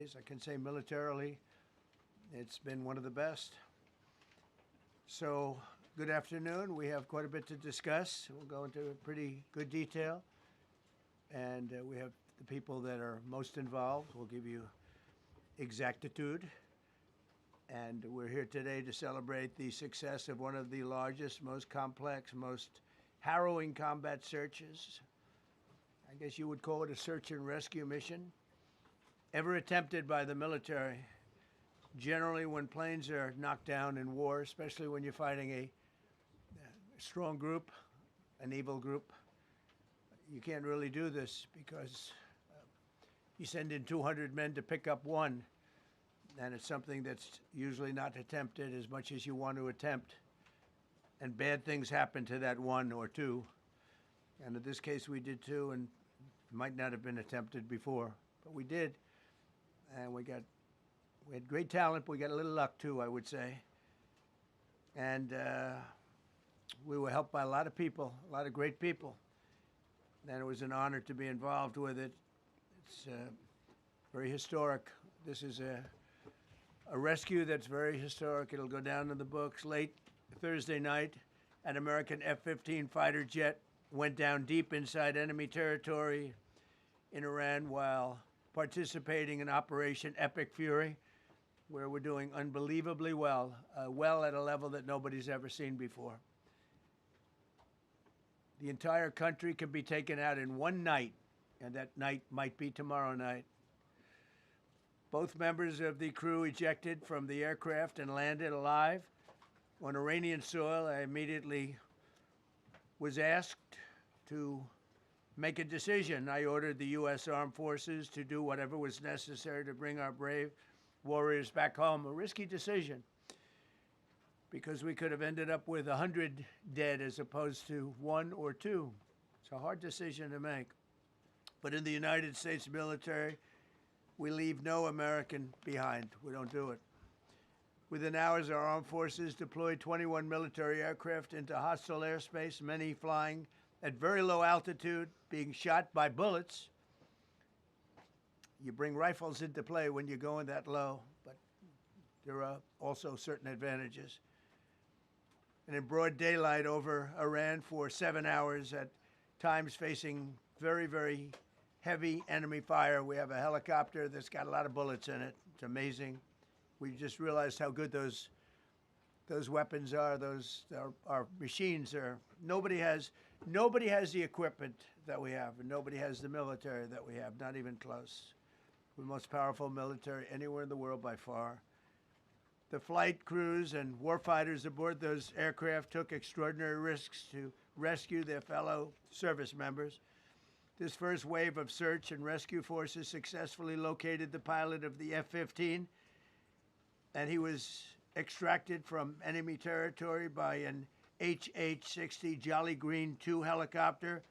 I can say militarily, it's been one of the best. So, good afternoon. We have quite a bit to discuss. We'll go into pretty good detail. And we have the people that are most involved. We'll give you exactitude. And we're here today to celebrate the success of one of the largest, most complex, most harrowing combat searches. I guess you would call it a search and rescue mission ever attempted by the military. Generally, when planes are knocked down in war, especially when you're fighting a strong group, an evil group, you can't really do this because you send in 200 men to pick up one, and it's something that's usually not attempted as much as you want to attempt. And bad things happen to that one or two. And in this case, we did two, and it might not have been attempted before, but we did. And we had great talent, but we got a little luck too, I would say. And we were helped by a lot of people, a lot of great people. And it was an honor to be involved with it. It's very historic. This is a rescue that's very historic. It'll go down in the books. Late Thursday night, an American F-15 fighter jet went down deep inside enemy territory in Iran while participating in Operation Epic Fury, where we're doing unbelievably well, well at a level that nobody's ever seen before. The entire country can be taken out in one night, and that night might be tomorrow night. Both members of the crew ejected from the aircraft and landed alive on Iranian soil. I immediately was asked to make a decision. I ordered the U.S. Armed Forces to do whatever was necessary to bring our brave warriors back home. A risky decision, because we could have ended up with 100 dead as opposed to one or two. It's a hard decision to make. But in the United States military, we leave no American behind. We don't do it. Within hours, our armed forces deployed 21 military aircraft into hostile airspace, many flying at very low altitude, being shot by bullets. You bring rifles into play when you're going that low, but there are also certain advantages. And in broad daylight over Iran for 7 hours, at times facing very, very heavy enemy fire. We have a helicopter that's got a lot of bullets in it. It's amazing. We just realized how good those weapons are. Our machines are. Nobody has the equipment that we have, and nobody has the military that we have, not even close. We're the most powerful military anywhere in the world by far. The flight crews and warfighters aboard those aircraft took extraordinary risks to rescue their fellow service members. This first wave of search and rescue forces successfully located the pilot of the F-15, and he was extracted from enemy territory by an HH-60 Jolly Green II helicopter.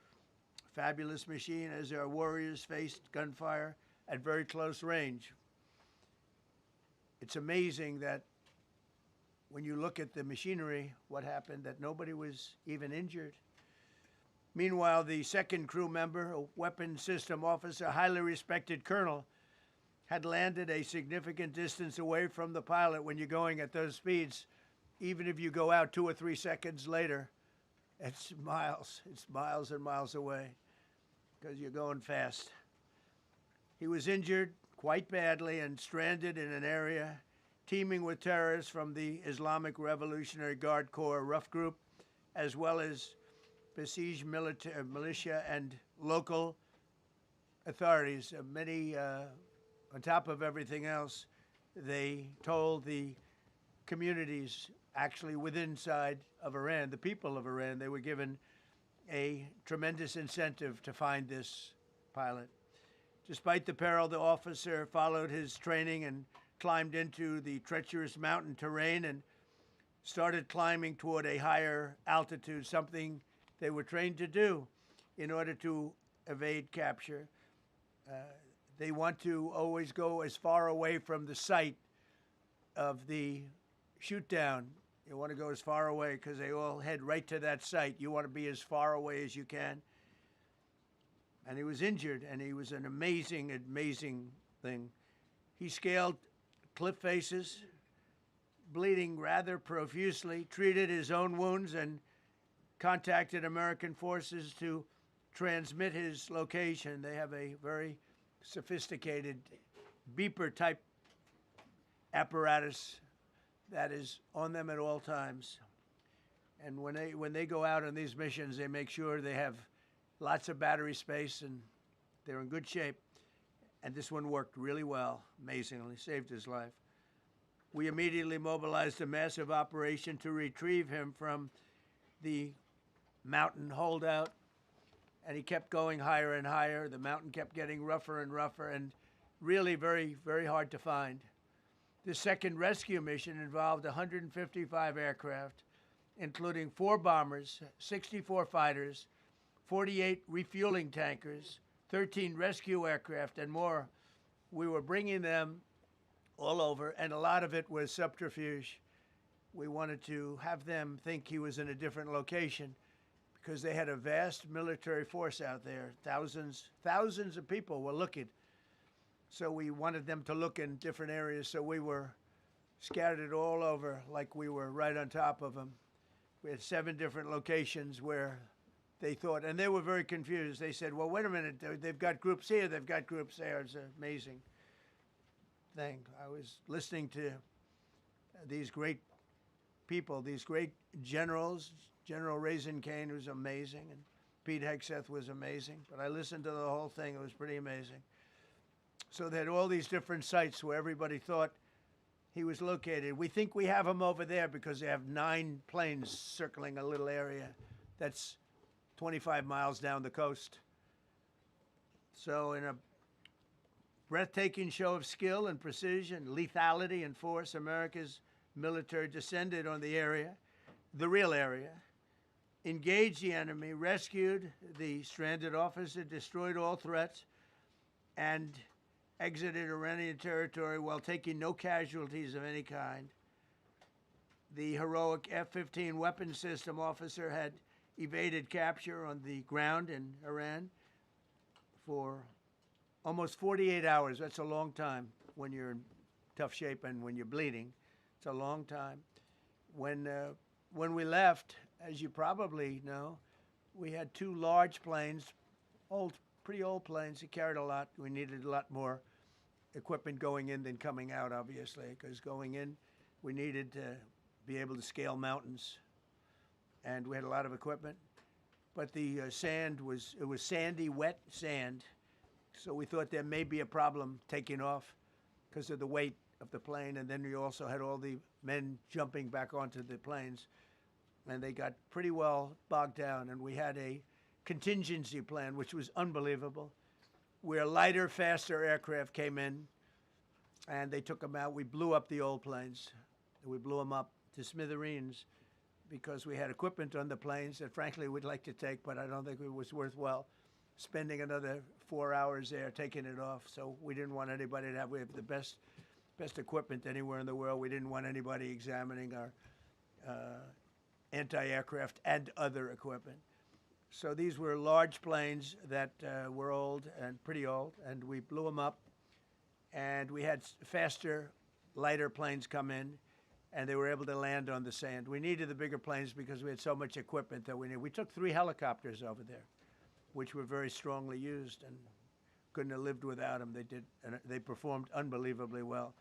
Fabulous machine as our warriors faced gunfire at very close range. It's amazing that when you look at the machinery, what happened, that nobody was even injured. Meanwhile, the second crew member, a weapons system officer, highly respected colonel, had landed a significant distance away from the pilot. When you're going at those speeds, even if you go out 2 or 3 seconds later, it's miles and miles away because you're going fast. He was injured quite badly and stranded in an area teeming with terrorists from the Islamic Revolutionary Guard Corps rough group, as well as besieged militia and local authorities. Many, on top of everything else, they told the communities actually within inside of Iran, the people of Iran, they were given a tremendous incentive to find this pilot. Despite the peril, the officer followed his training and climbed into the treacherous mountain terrain and started climbing toward a higher altitude, something they were trained to do in order to evade capture. They want to always go as far away from the site of the shoot down. You want to go as far away because they all head right to that site. You want to be as far away as you can. And he was injured, and he was an amazing, amazing thing. He scaled cliff faces, bleeding rather profusely, treated his own wounds, and contacted American forces to transmit his location. They have a very sophisticated beeper-type apparatus that is on them at all times. And when they go out on these missions, they make sure they have lots of battery space and they're in good shape. And this one worked really well, amazingly, saved his life. We immediately mobilized a massive operation to retrieve him from the mountain holdout, and he kept going higher and higher. The mountain kept getting rougher and rougher, and really very, very hard to find. The second rescue mission involved 155 aircraft, including 4 bombers, 64 fighters, 48 refueling tankers, 13 rescue aircraft, and more. We were bringing them all over, and a lot of it was subterfuge. We wanted to have them think he was in a different location because they had a vast military force out there. Thousands of people were looking. So we wanted them to look in different areas, so we were scattered all over like we were right on top of them. We had 7 different locations where they thought, and they were very confused. They said, well, wait a minute, they've got groups here, they've got groups there. It's an amazing thing. I was listening to these great people, these great generals. General Raisin Kane was amazing, and Pete Hegseth was amazing. But I listened to the whole thing. It was pretty amazing. So they had all these different sites where everybody thought he was located. We think we have him over there because they have 9 planes circling a little area that's 25 miles down the coast. So in a breathtaking show of skill and precision, lethality and force, America's military descended on the area, the real area, engaged the enemy, rescued the stranded officer, destroyed all threats, and exited Iranian territory while taking no casualties of any kind. The heroic F-15 weapon system officer had evaded capture on the ground in Iran for almost 48 hours. That's a long time when you're in tough shape and when you're bleeding. It's a long time. When we left, as you probably know, we had 2 large planes, pretty old planes that carried a lot. We needed a lot more equipment going in than coming out, obviously, because going in, we needed to be able to scale mountains. And we had a lot of equipment. But the sand was sandy, wet sand. So we thought there may be a problem taking off because of the weight of the plane. And then we also had all the men jumping back onto the planes. And they got pretty well bogged down. And we had a contingency plan, which was unbelievable, where lighter, faster aircraft came in, and they took them out. We blew up the old planes. We blew them up to smithereens because we had equipment on the planes that, frankly, we'd like to take, but I don't think it was worthwhile spending another 4 hours there taking it off. So we didn't want anybody to have. We have the best equipment anywhere in the world. We didn't want anybody examining our anti-aircraft and other equipment. So these were large planes that were old and pretty old, and we blew them up. And we had faster, lighter planes come in, and they were able to land on the sand. We needed the bigger planes because we had so much equipment that we needed. We took 3 helicopters over there, which were very strongly used and couldn't have lived without them. They performed unbelievably well.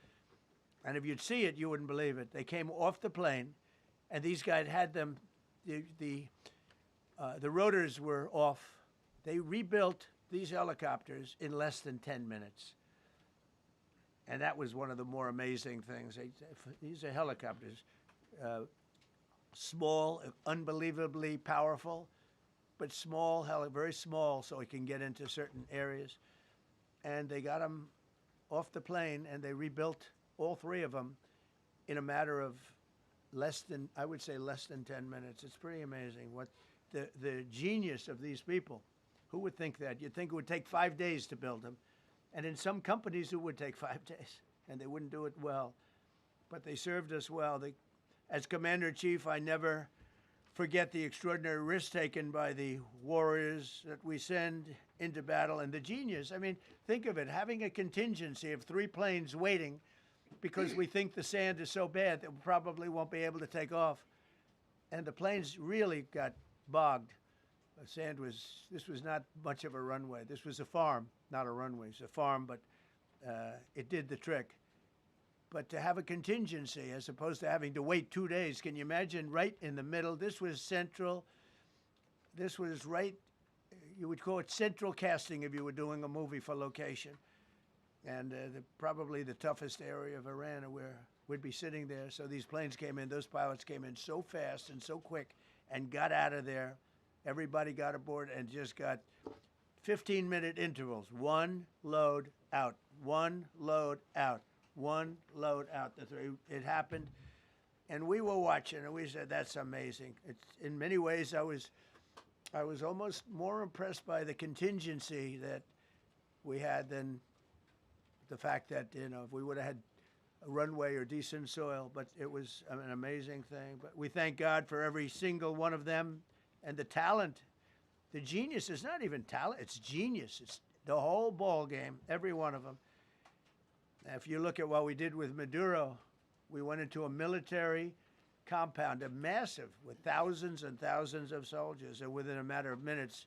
And if you'd see it, you wouldn't believe it. They came off the plane, and these guys had them, the rotors were off. They rebuilt these helicopters in less than 10 minutes. And that was one of the more amazing things. These are helicopters, small, unbelievably powerful, but small, very small, so it can get into certain areas. And they got them off the plane, and they rebuilt all 3 of them in a matter of I would say less than 10 minutes. It's pretty amazing what the genius of these people. Who would think that? You'd think it would take 5 days to build them. And in some companies, it would take 5 days, and they wouldn't do it well. But they served us well. As Commander-in-Chief, I never forget the extraordinary risk taken by the warriors that we send into battle. And the genius, I mean, think of it, having a contingency of 3 planes waiting because we think the sand is so bad that we probably won't be able to take off. And the planes really got bogged. This was not much of a runway. This was a farm, not a runway. It's a farm, but it did the trick. But to have a contingency as opposed to having to wait 2 days, can you imagine right in the middle? This was central. This was right, you would call it central casting if you were doing a movie for location. And probably the toughest area of Iran where we'd be sitting there. So these planes came in, those pilots came in so fast and so quick and got out of there. Everybody got aboard and just got 15-minute intervals. 1 load out, 1 load out, 1 load out. It happened. And we were watching and we said, that's amazing. It's, in many ways, I was almost more impressed by the contingency that we had than the fact that, you know, if we would have had a runway or decent soil, but it was an amazing thing. But we thank God for every single one of them and the talent. The genius is not even talent, it's genius. It's the whole ball game, every one of them. If you look at what we did with Maduro, we went into a military compound, a massive, with thousands and thousands of soldiers, and within a matter of minutes,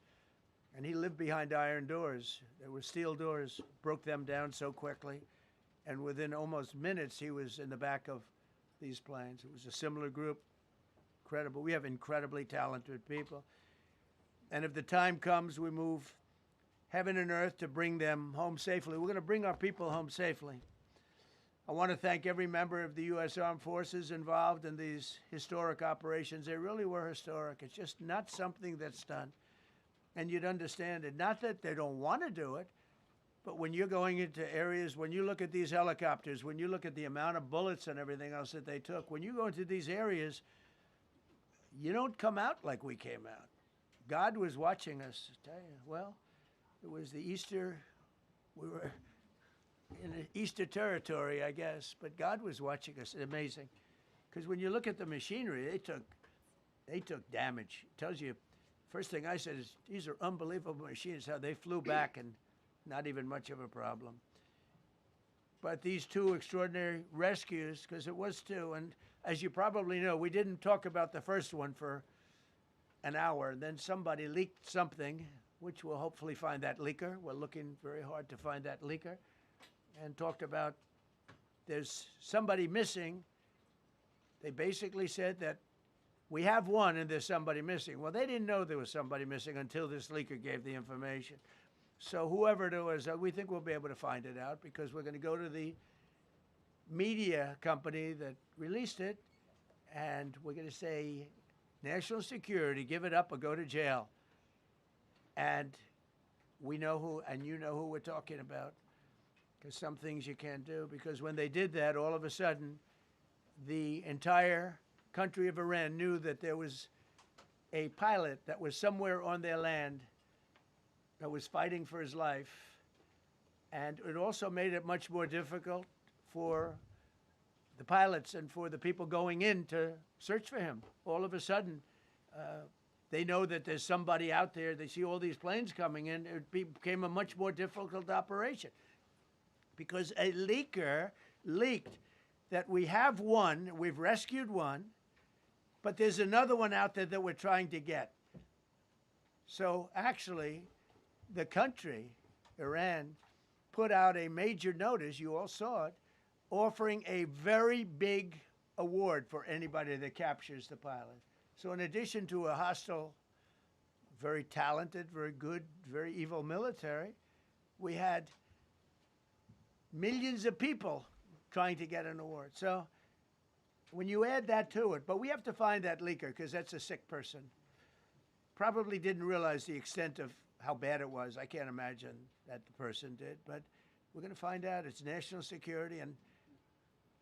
and he lived behind iron doors. There were steel doors, broke them down so quickly. And within almost minutes, he was in the back of these planes. It was a similar group, incredible. We have incredibly talented people. And if the time comes, we move heaven and earth to bring them home safely. We're going to bring our people home safely. I want to thank every member of the U.S. Armed Forces involved in these historic operations. They really were historic. It's just not something that's done. And you'd understand it. Not that they don't want to do it, but when you're going into areas, when you look at these helicopters, when you look at the amount of bullets and everything else that they took, when you go into these areas, you don't come out like we came out. God was watching us. I tell you, well, it was the Easter, we were in Easter territory, I guess, but God was watching us. It's amazing. Because when you look at the machinery, they took damage. It tells you, first thing I said is, these are unbelievable machines, how they flew back and not even much of a problem. But these 2 extraordinary rescues, because it was 2, and as you probably know, we didn't talk about the first one for an hour, and then somebody leaked something, which we'll hopefully find that leaker. We're looking very hard to find that leaker, and talked about there's somebody missing. They basically said that we have one and there's somebody missing. Well, they didn't know there was somebody missing until this leaker gave the information. So whoever it was, we think we'll be able to find it out because we're going to go to the media company that released it, and we're going to say, national security, give it up or go to jail. And we know who, and you know who we're talking about, because some things you can't do. Because when they did that, all of a sudden, the entire country of Iran knew that there was a pilot that was somewhere on their land that was fighting for his life. And it also made it much more difficult for the pilots and for the people going in to search for him. All of a sudden, they know that there's somebody out there. They see all these planes coming in. It became a much more difficult operation because a leaker leaked that we have one, we've rescued one, but there's another one out there that we're trying to get. So actually, the country, Iran, put out a major notice, you all saw it, offering a very big award for anybody that captures the pilot. So in addition to a hostile, very talented, very good, very evil military, we had millions of people trying to get an award. So when you add that to it, but we have to find that leaker because that's a sick person. Probably didn't realize the extent of how bad it was. I can't imagine that the person did, but we're going to find out. It's national security, and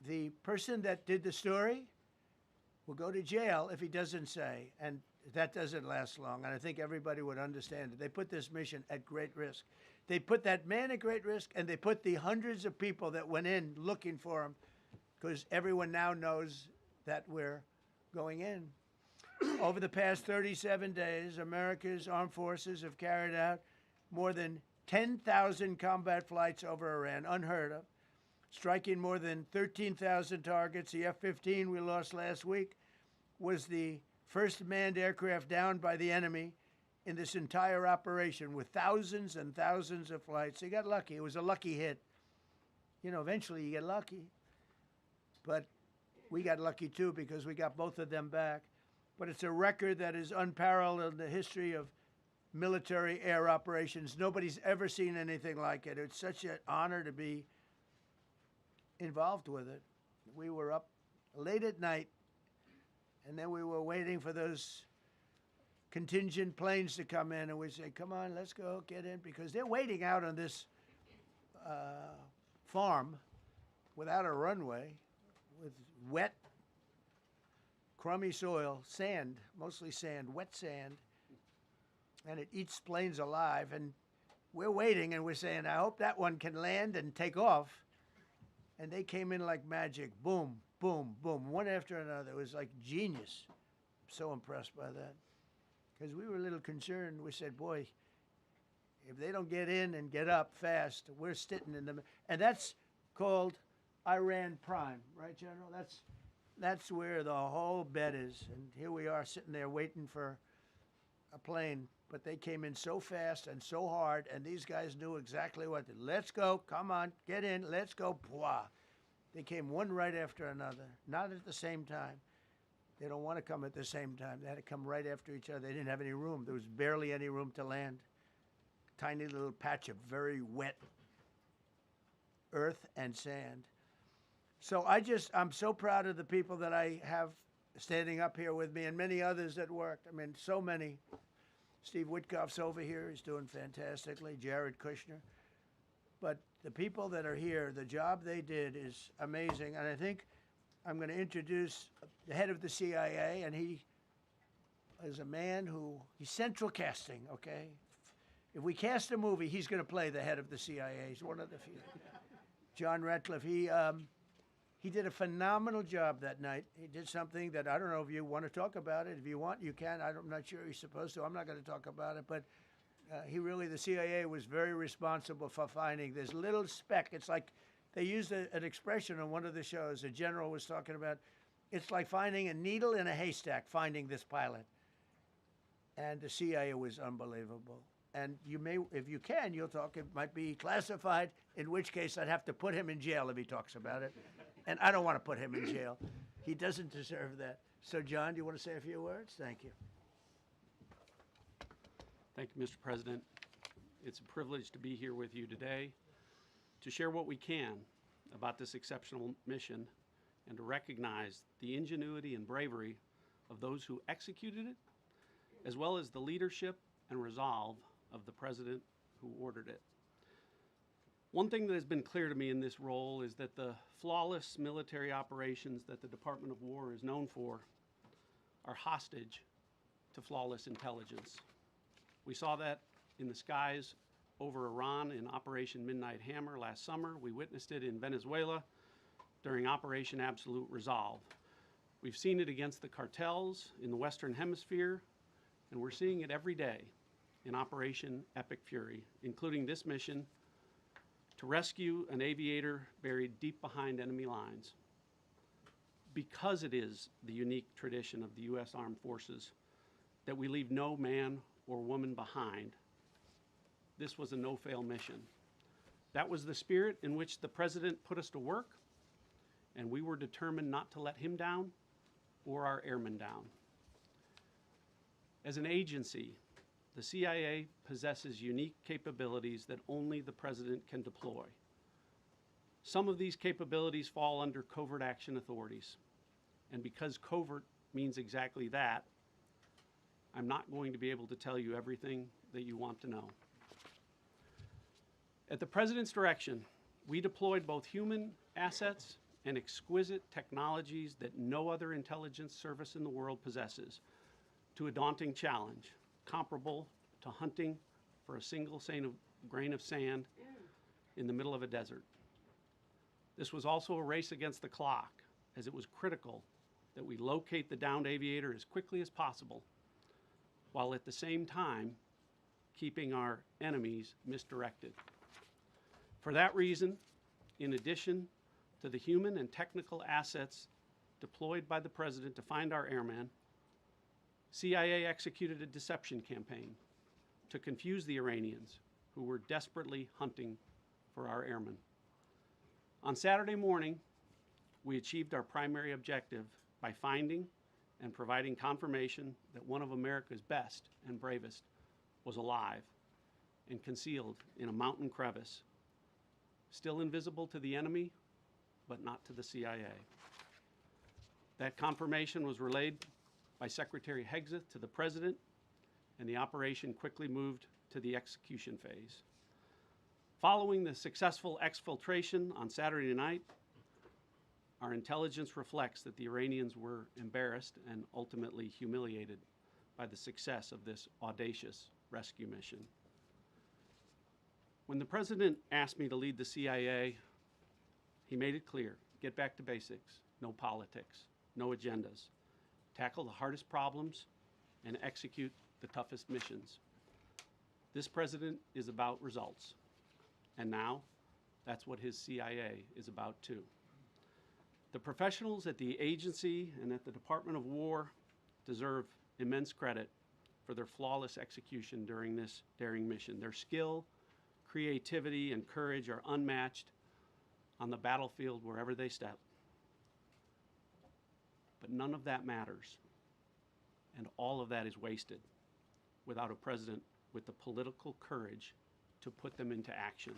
the person that did the story will go to jail if he doesn't say, and that doesn't last long, and I think everybody would understand it. They put this mission at great risk. They put that man at great risk, and they put the hundreds of people that went in looking for him, because everyone now knows that we're going in. Over the past 37 days, America's armed forces have carried out more than 10,000 combat flights over Iran, unheard of, striking more than 13,000 targets. The F-15 we lost last week was the first manned aircraft downed by the enemy in this entire operation, with thousands and thousands of flights. They got lucky. It was a lucky hit. You know, eventually you get lucky. But we got lucky too, because we got both of them back. But it's a record that is unparalleled in the history of military air operations. Nobody's ever seen anything like it. It's such an honor to be involved with it. We were up late at night, and then we were waiting for those contingent planes to come in, and we say, come on, let's go, get in, because they're waiting out on this farm without a runway, with wet, crummy soil, sand, mostly sand, wet sand, and it eats planes alive. And we're waiting, and we're saying, I hope that one can land and take off. And they came in like magic, boom, boom, boom, one after another. It was like genius. So impressed by that. Because we were a little concerned. We said, boy, if they don't get in and get up fast, we're sitting in them. And that's called Iran Prime, right, General? That's where the whole bet is. And here we are sitting there waiting for a plane. But they came in so fast and so hard, and these guys knew exactly what to do. Let's go, come on, get in, let's go, pwah. They came one right after another, not at the same time. They don't want to come at the same time. They had to come right after each other. They didn't have any room. There was barely any room to land. Tiny little patch of very wet earth and sand. So I'm so proud of the people that I have standing up here with me, and many others that worked. I mean, so many. Steve Witkoff's over here. He's doing fantastically. Jared Kushner. But the people that are here, the job they did is amazing. And I think I'm going to introduce the head of the CIA, and he is a man he's central casting, okay? If we cast a movie, he's going to play the head of the CIA. He's one of the few. John Ratcliffe, he did a phenomenal job that night. He did something that I don't know if you want to talk about it. If you want, you can. I'm not sure he's supposed to. I'm not going to talk about it. But the CIA was very responsible for finding this little speck. It's like they used an expression on one of the shows. A general was talking about, it's like finding a needle in a haystack, finding this pilot. And the CIA was unbelievable. And you may, if you can, you'll talk. It might be classified, in which case I'd have to put him in jail if he talks about it. And I don't want to put him in jail. He doesn't deserve that. So, John, do you want to say a few words? Thank you. Thank you, Mr. President. It's a privilege to be here with you today to share what we can about this exceptional mission and to recognize the ingenuity and bravery of those who executed it, as well as the leadership and resolve of the President who ordered it. One thing that has been clear to me in this role is that the flawless military operations that the Department of War is known for are hostage to flawless intelligence. We saw that in the skies over Iran in Operation Midnight Hammer last summer. We witnessed it in Venezuela during Operation Absolute Resolve. We've seen it against the cartels in the Western Hemisphere, and we're seeing it every day in Operation Epic Fury, including this mission to rescue an aviator buried deep behind enemy lines. Because it is the unique tradition of the U.S. Armed Forces that we leave no man or woman behind, this was a no-fail mission. That was the spirit in which the President put us to work, and we were determined not to let him down or our airmen down. As an agency, the CIA possesses unique capabilities that only the President can deploy. Some of these capabilities fall under covert action authorities. And because covert means exactly that, I'm not going to be able to tell you everything that you want to know. At the President's direction, we deployed both human assets and exquisite technologies that no other intelligence service in the world possesses to a daunting challenge, comparable to hunting for a single grain of sand in the middle of a desert. This was also a race against the clock, as it was critical that we locate the downed aviator as quickly as possible, while at the same time keeping our enemies misdirected. For that reason, in addition to the human and technical assets deployed by the President to find our airmen, CIA executed a deception campaign to confuse the Iranians who were desperately hunting for our airmen. On Saturday morning, we achieved our primary objective by finding and providing confirmation that one of America's best and bravest was alive and concealed in a mountain crevice, still invisible to the enemy, but not to the CIA. That confirmation was relayed by Secretary Hegseth to the President, and the operation quickly moved to the execution phase. Following the successful exfiltration on Saturday night, our intelligence reflects that the Iranians were embarrassed and ultimately humiliated by the success of this audacious rescue mission. When the President asked me to lead the CIA, he made it clear: get back to basics, no politics, no agendas, tackle the hardest problems, and execute the toughest missions. This President is about results, and now that's what his CIA is about too. The professionals at the agency and at the Department of War deserve immense credit for their flawless execution during this daring mission. Their skill, creativity, and courage are unmatched on the battlefield wherever they step. But none of that matters, and all of that is wasted without a President with the political courage to put them into action.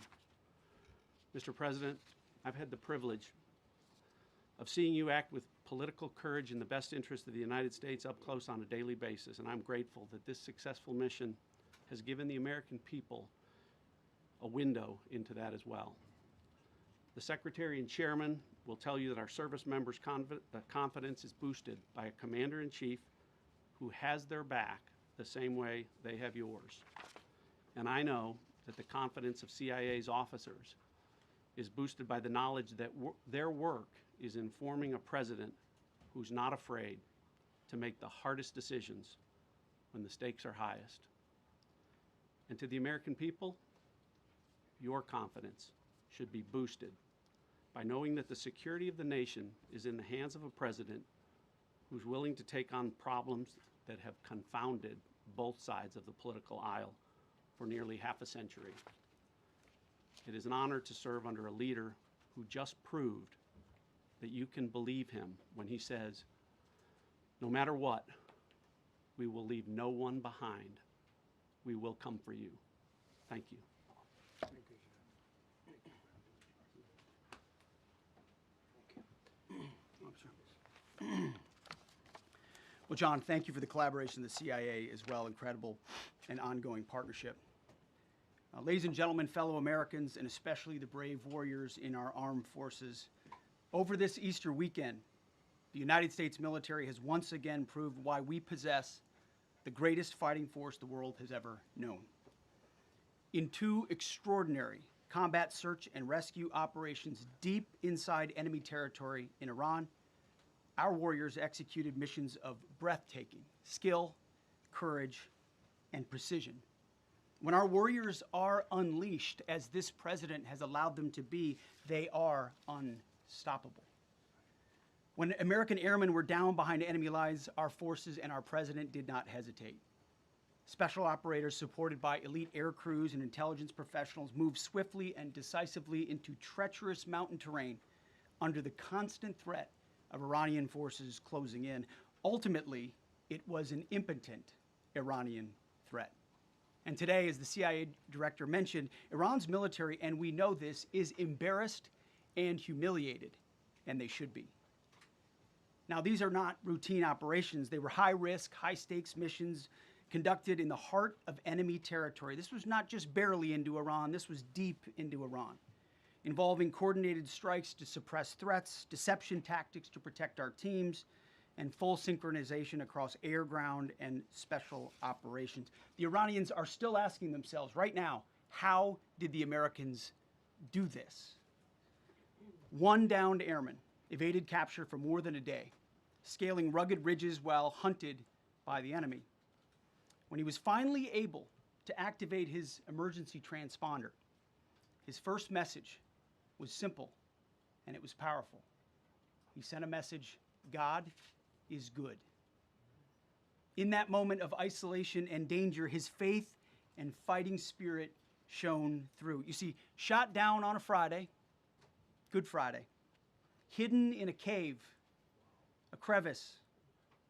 Mr. President, I've had the privilege of seeing you act with political courage in the best interest of the United States up close on a daily basis, and I'm grateful that this successful mission has given the American people a window into that as well. The Secretary and Chairman will tell you that our service members' confidence is boosted by a Commander-in-Chief who has their back the same way they have yours. And I know that the confidence of CIA's officers is boosted by the knowledge that their work is informing a President who's not afraid to make the hardest decisions when the stakes are highest. And to the American people, your confidence should be boosted by knowing that the security of the nation is in the hands of a President who's willing to take on problems that have confounded both sides of the political aisle for nearly half a century. It is an honor to serve under a leader who just proved that you can believe him when he says, no matter what, we will leave no one behind. We will come for you. Thank you. Well, John, thank you for the collaboration of the CIA as well. Incredible and ongoing partnership. Ladies and gentlemen, fellow Americans, and especially the brave warriors in our armed forces, over this Easter weekend, the United States military has once again proved why we possess the greatest fighting force the world has ever known. In two extraordinary combat search and rescue operations deep inside enemy territory in Iran, our warriors executed missions of breathtaking skill, courage, and precision. When our warriors are unleashed, as this President has allowed them to be, they are unstoppable. When American airmen were down behind enemy lines, our forces and our President did not hesitate. Special operators supported by elite air crews and intelligence professionals moved swiftly and decisively into treacherous mountain terrain under the constant threat of Iranian forces closing in. Ultimately, it was an impotent Iranian threat. And today, as the CIA director mentioned, Iran's military, and we know this, is embarrassed and humiliated, and they should be. Now, these are not routine operations. They were high-risk, high-stakes missions conducted in the heart of enemy territory. This was not just barely into Iran, this was deep into Iran, involving coordinated strikes to suppress threats, deception tactics to protect our teams, and full synchronization across air, ground, and special operations. The Iranians are still asking themselves right now, how did the Americans do this? One downed airman evaded capture for more than a day, scaling rugged ridges while hunted by the enemy. When he was finally able to activate his emergency transponder. His first message was simple, and it was powerful. He sent a message, God is good. In that moment of isolation and danger, his faith and fighting spirit shone through. You see, shot down on a Friday, Good Friday, hidden in a cave, a crevice,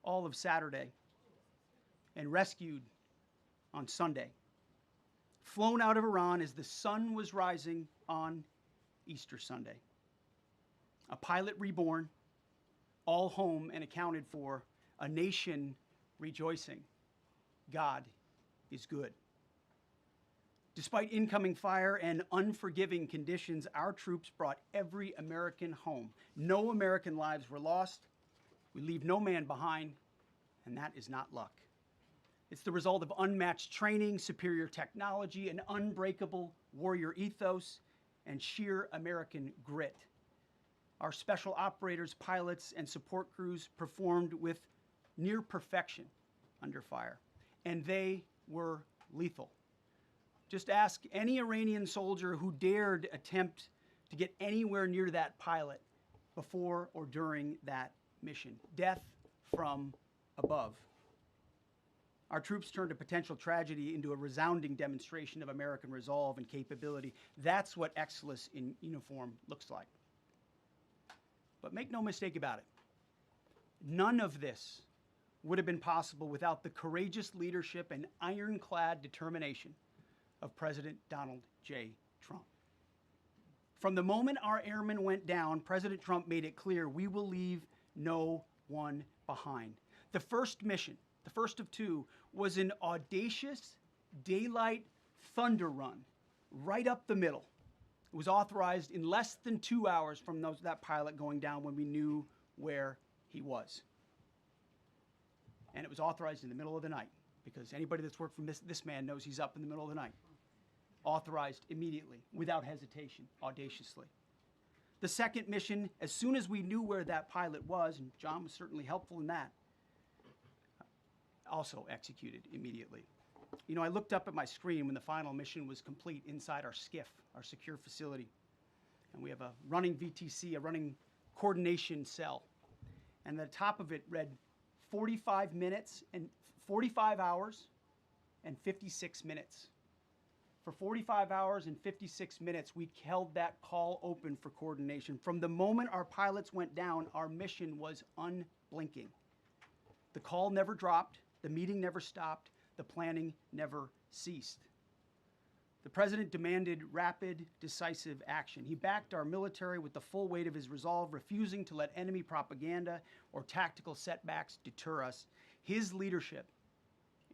all of Saturday, and rescued on Sunday. Flown out of Iran as the sun was rising on Easter Sunday. A pilot reborn, all home and accounted for, a nation rejoicing. God is good. Despite incoming fire and unforgiving conditions, our troops brought every American home. No American lives were lost. We leave no man behind, and that is not luck. It's the result of unmatched training, superior technology, an unbreakable warrior ethos, and sheer American grit. Our special operators, pilots, and support crews performed with near perfection under fire, and they were lethal. Just ask any Iranian soldier who dared attempt to get anywhere near that pilot before or during that mission. Death from above. Our troops turned a potential tragedy into a resounding demonstration of American resolve and capability. That's what excellence in uniform looks like. But make no mistake about it. None of this would have been possible without the courageous leadership and ironclad determination of President Donald J. Trump. From the moment our airmen went down, President Trump made it clear we will leave no one behind. The first mission, the first of two, was an audacious daylight thunder run right up the middle. It was authorized in less than 2 hours from that pilot going down when we knew where he was. And it was authorized in the middle of the night, because anybody that's worked for this man knows he's up in the middle of the night. Authorized immediately, without hesitation, audaciously. The second mission, as soon as we knew where that pilot was, and John was certainly helpful in that, also executed immediately. You know, I looked up at my screen when the final mission was complete inside our SCIF, our secure facility. And we have a running VTC, a running coordination cell. And the top of it read 45 hours and 56 minutes. For 45 hours and 56 minutes, we held that call open for coordination. From the moment our pilots went down, our mission was unblinking. The call never dropped, the meeting never stopped, the planning never ceased. The president demanded rapid, decisive action. He backed our military with the full weight of his resolve, refusing to let enemy propaganda or tactical setbacks deter us. His leadership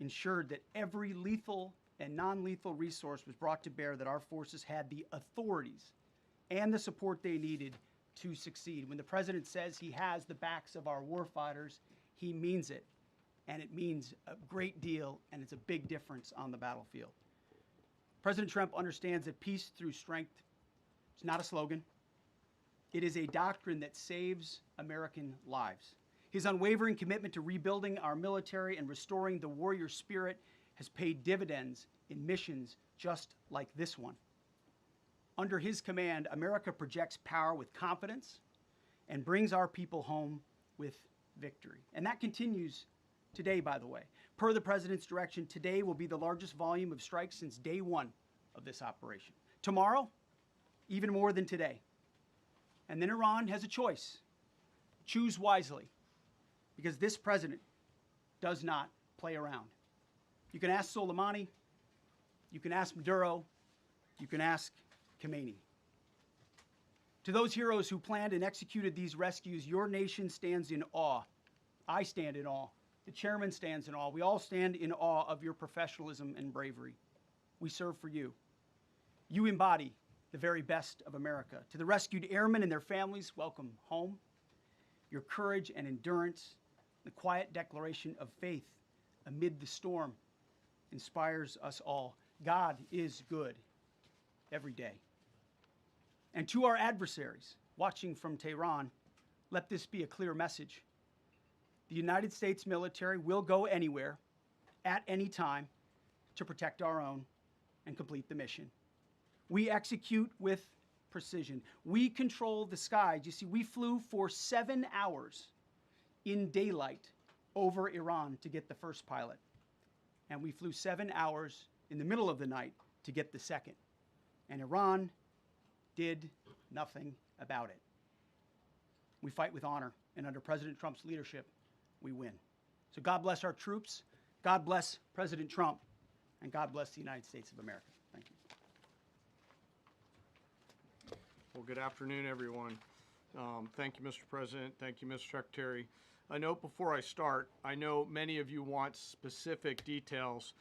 ensured that every lethal and non-lethal resource was brought to bear, that our forces had the authorities and the support they needed to succeed. When the president says he has the backs of our warfighters, he means it. And it means a great deal, and it's a big difference on the battlefield. President Trump understands that peace through strength is not a slogan. It is a doctrine that saves American lives. His unwavering commitment to rebuilding our military and restoring the warrior spirit has paid dividends in missions just like this one. Under his command, America projects power with confidence and brings our people home with victory. And that continues today, by the way. Per the president's direction, today will be the largest volume of strikes since day one of this operation. Tomorrow, even more than today. And then Iran has a choice. Choose wisely, because this president does not play around. You can ask Soleimani, you can ask Maduro, you can ask Khomeini. To those heroes who planned and executed these rescues, your nation stands in awe. I stand in awe. The chairman stands in awe. We all stand in awe of your professionalism and bravery. We serve for you. You embody the very best of America. To the rescued airmen and their families, welcome home. Your courage and endurance, the quiet declaration of faith amid the storm, inspires us all. God is good every day. And to our adversaries watching from Tehran, let this be a clear message. The United States military will go anywhere, at any time, to protect our own and complete the mission. We execute with precision. We control the skies. You see, we flew for 7 hours in daylight over Iran to get the first pilot. And we flew 7 hours in the middle of the night to get the second. And Iran did nothing about it. We fight with honor, and under President Trump's leadership, we win. So God bless our troops, God bless President Trump, and God bless the United States of America. Thank you. Well, good afternoon, everyone. Thank you, Mr. President. Thank you, Mr. Secretary. A note before I start, I know many of you want specific details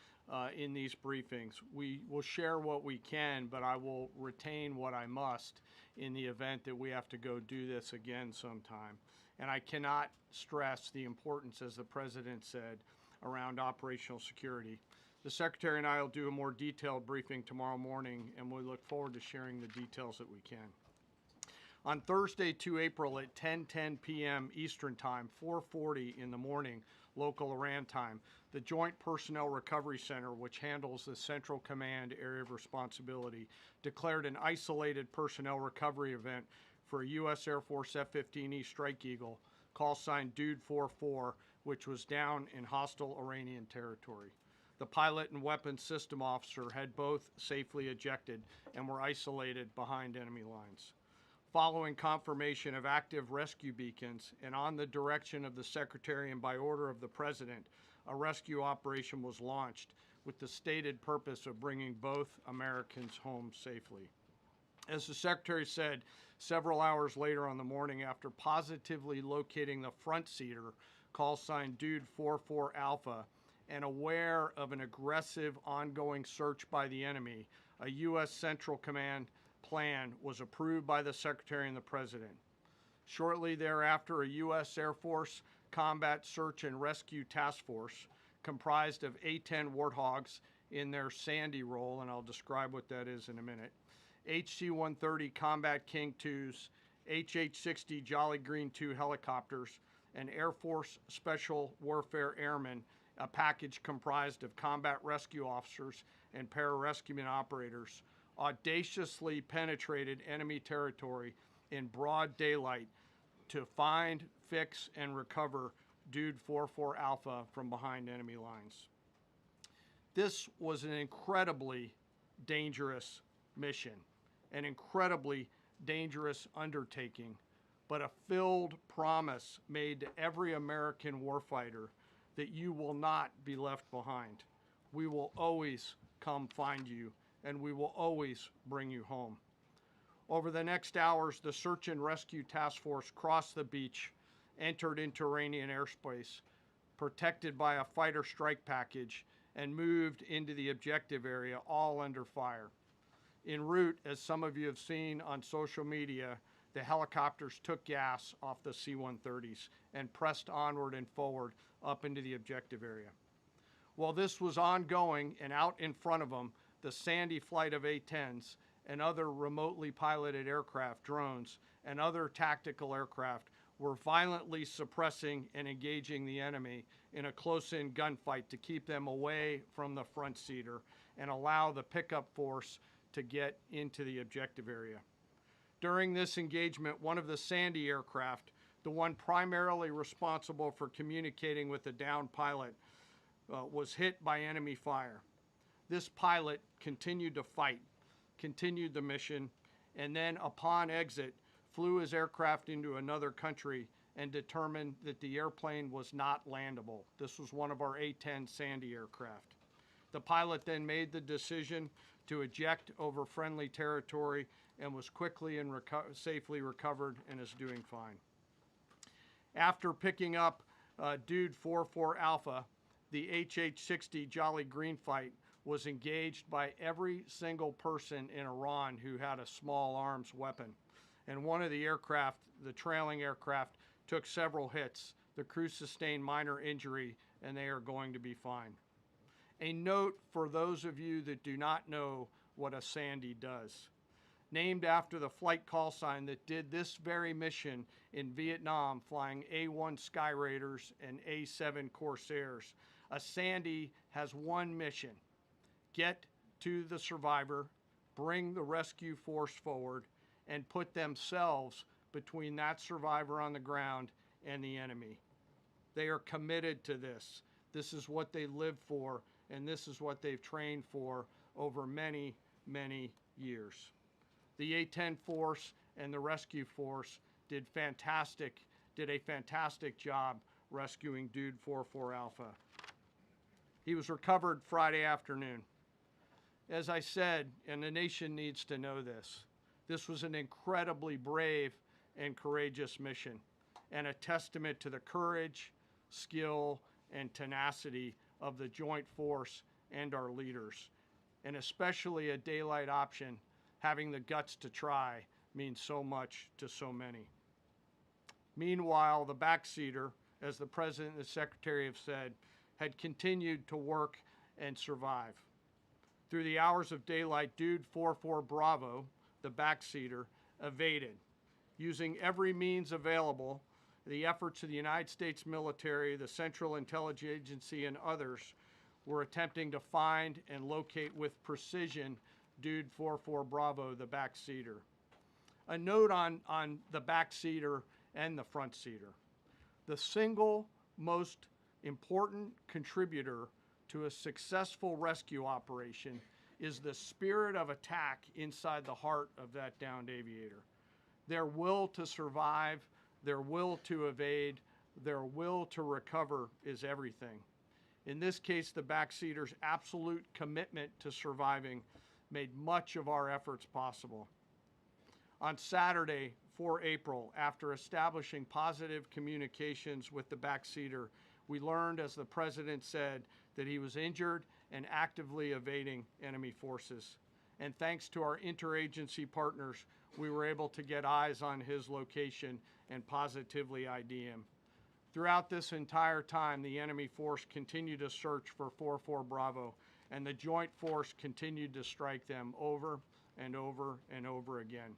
in these briefings. We will share what we can, but I will retain what I must in the event that we have to go do this again sometime. And I cannot stress the importance, as the President said, around operational security. The Secretary and I will do a more detailed briefing tomorrow morning, and we look forward to sharing the details that we can. On Thursday, 2 April at 10:10 p.m. Eastern Time, 4:40 in the morning, local Iran time, the Joint Personnel Recovery Center, which handles the Central Command area of responsibility, declared an isolated personnel recovery event for a U.S. Air Force F-15E Strike Eagle, call sign Dude 44, which was down in hostile Iranian territory. The pilot and weapons system officer had both safely ejected and were isolated behind enemy lines. Following confirmation of active rescue beacons and on the direction of the Secretary and by order of the President, a rescue operation was launched with the stated purpose of bringing both Americans home safely. As the Secretary said, several hours later on the morning, after positively locating the front seater, call sign Dude 44 Alpha, and aware of an aggressive ongoing search by the enemy, a U.S. Central Command plan was approved by the Secretary and the President. Shortly thereafter, a U.S. Air Force Combat Search and Rescue Task Force, comprised of A-10 Warthogs in their Sandy role, and I'll describe what that is in a minute, HC-130 Combat King IIs, HH-60 Jolly Green II helicopters, and Air Force Special Warfare Airmen, a package comprised of combat rescue officers and pararescueman operators, audaciously penetrated enemy territory in broad daylight to find, fix, and recover Dude 44 Alpha from behind enemy lines. This was an incredibly dangerous mission, an incredibly dangerous undertaking, but a filled promise made to every American warfighter that you will not be left behind. We will always come find you, and we will always bring you home. Over the next hours, the Search and Rescue Task Force crossed the beach, entered into Iranian airspace, protected by a fighter strike package, and moved into the objective area, all under fire. En route, as some of you have seen on social media, the helicopters took gas off the C-130s and pressed onward and forward up into the objective area. While this was ongoing and out in front of them, the Sandy flight of A-10s and other remotely piloted aircraft, drones, and other tactical aircraft were violently suppressing and engaging the enemy in a close-in gunfight to keep them away from the front seater and allow the pickup force to get into the objective area. During this engagement, one of the Sandy aircraft, the one primarily responsible for communicating with the downed pilot, was hit by enemy fire. This pilot continued to fight, continued the mission, and then upon exit, flew his aircraft into another country and determined that the airplane was not landable. This was one of our A-10 Sandy aircraft. The pilot then made the decision to eject over friendly territory and was quickly and safely recovered and is doing fine. After picking up Dude 44 Alpha, the HH-60 Jolly Green fight was engaged by every single person in Iran who had a small arms weapon. And one of the aircraft, the trailing aircraft, took several hits. The crew sustained minor injury, and they are going to be fine. A note for those of you that do not know what a Sandy does. Named after the flight call sign that did this very mission in Vietnam, flying A-1 Sky Raiders and A-7 Corsairs, a Sandy has one mission, get to the survivor, bring the rescue force forward, and put themselves between that survivor on the ground and the enemy. They are committed to this. This is what they live for, and this is what they've trained for over many, many years. The A-10 force and the rescue force did a fantastic job rescuing Dude 44 Alpha. He was recovered Friday afternoon. As I said, and the nation needs to know this was an incredibly brave and courageous mission, and a testament to the courage, skill, and tenacity of the joint force and our leaders. And especially a daylight option, having the guts to try, means so much to so many. Meanwhile, the backseater, as the President and the Secretary have said, had continued to work and survive. Through the hours of daylight, Dude 44 Bravo, the backseater, evaded. Using every means available, the efforts of the United States military, the Central Intelligence Agency, and others were attempting to find and locate with precision Dude 44 Bravo, the backseater. A note on the backseater and the front seater. The single most important contributor to a successful rescue operation is the spirit of attack inside the heart of that downed aviator. Their will to survive, their will to evade, their will to recover is everything. In this case, the backseater's absolute commitment to surviving made much of our efforts possible. On Saturday, 4 April, after establishing positive communications with the backseater, we learned, as the President said, that he was injured and actively evading enemy forces. And thanks to our interagency partners, we were able to get eyes on his location and positively ID him. Throughout this entire time, the enemy force continued to search for 44 Bravo, and the joint force continued to strike them over and over and over again.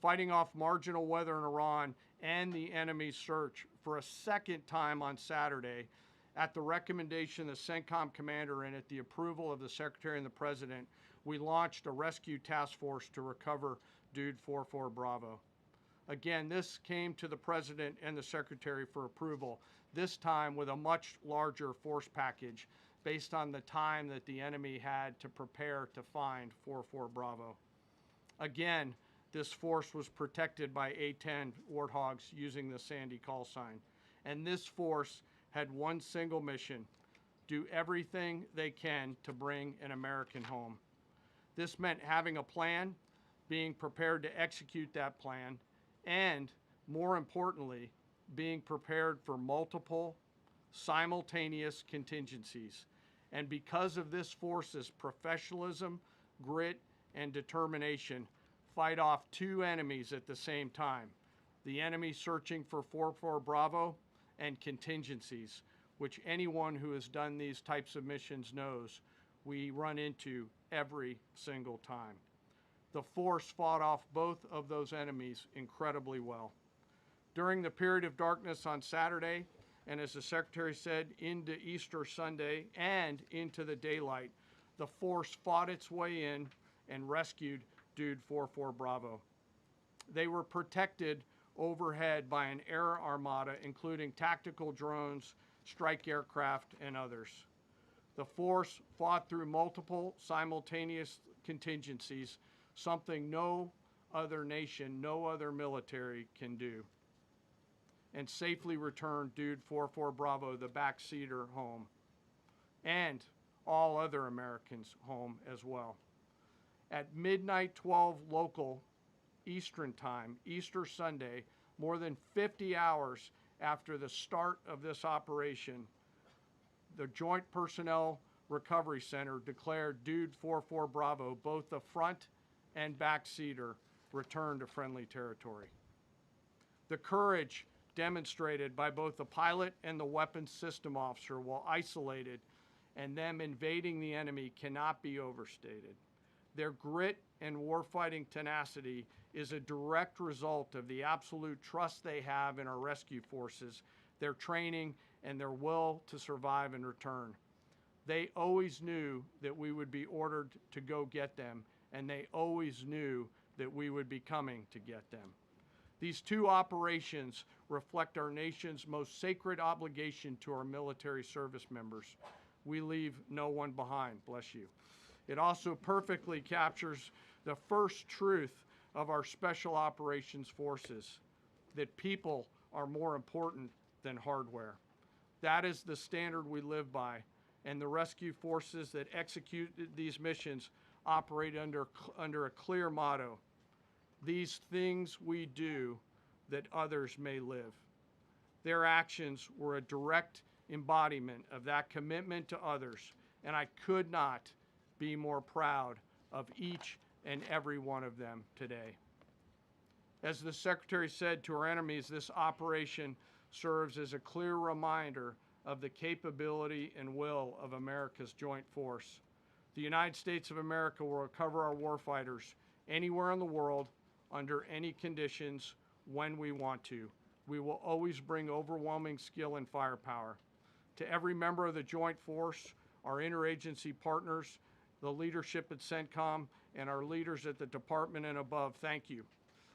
Fighting off marginal weather in Iran and the enemy's search for a second time on Saturday, at the recommendation of the CENTCOM commander and at the approval of the Secretary and the President, we launched a rescue task force to recover Dude 44 Bravo. Again, this came to the President and the Secretary for approval, this time with a much larger force package based on the time that the enemy had to prepare to find 44 Bravo. Again, this force was protected by A-10 Warthogs using the Sandy call sign. And this force had one single mission: do everything they can to bring an American home. This meant having a plan, being prepared to execute that plan, and, more importantly, being prepared for multiple, simultaneous contingencies. And because of this force's professionalism, grit, and determination, fight off two enemies at the same time: the enemy searching for 44 Bravo and contingencies, which anyone who has done these types of missions knows we run into every single time. The force fought off both of those enemies incredibly well. During the period of darkness on Saturday, and as the Secretary said, into Easter Sunday and into the daylight, the force fought its way in and rescued Dude 44 Bravo. They were protected overhead by an air armada, including tactical drones, strike aircraft, and others. The force fought through multiple simultaneous contingencies, something no other nation, no other military can do, and safely returned Dude 44 Bravo, the backseater, home, and all other Americans home as well. At midnight 12 local Eastern time, Easter Sunday, more than 50 hours after the start of this operation, the Joint Personnel Recovery Center declared Dude 44 Bravo, both the front and backseater, returned to friendly territory. The courage demonstrated by both the pilot and the weapons system officer while isolated and them invading the enemy cannot be overstated. Their grit and warfighting tenacity is a direct result of the absolute trust they have in our rescue forces, their training, and their will to survive and return. They always knew that we would be ordered to go get them, and they always knew that we would be coming to get them. These two operations reflect our nation's most sacred obligation to our military service members. We leave no one behind, bless you. It also perfectly captures the first truth of our Special Operations Forces, that people are more important than hardware. That is the standard we live by, and the rescue forces that execute these missions operate under a clear motto: these things we do that others may live. Their actions were a direct embodiment of that commitment to others, and I could not be more proud of each and every one of them today. As the Secretary said to our enemies, this operation serves as a clear reminder of the capability and will of America's joint force. The United States of America will recover our warfighters anywhere in the world, under any conditions, when we want to. We will always bring overwhelming skill and firepower. To every member of the Joint Force, our interagency partners, the leadership at CENTCOM, and our leaders at the Department and above, thank you.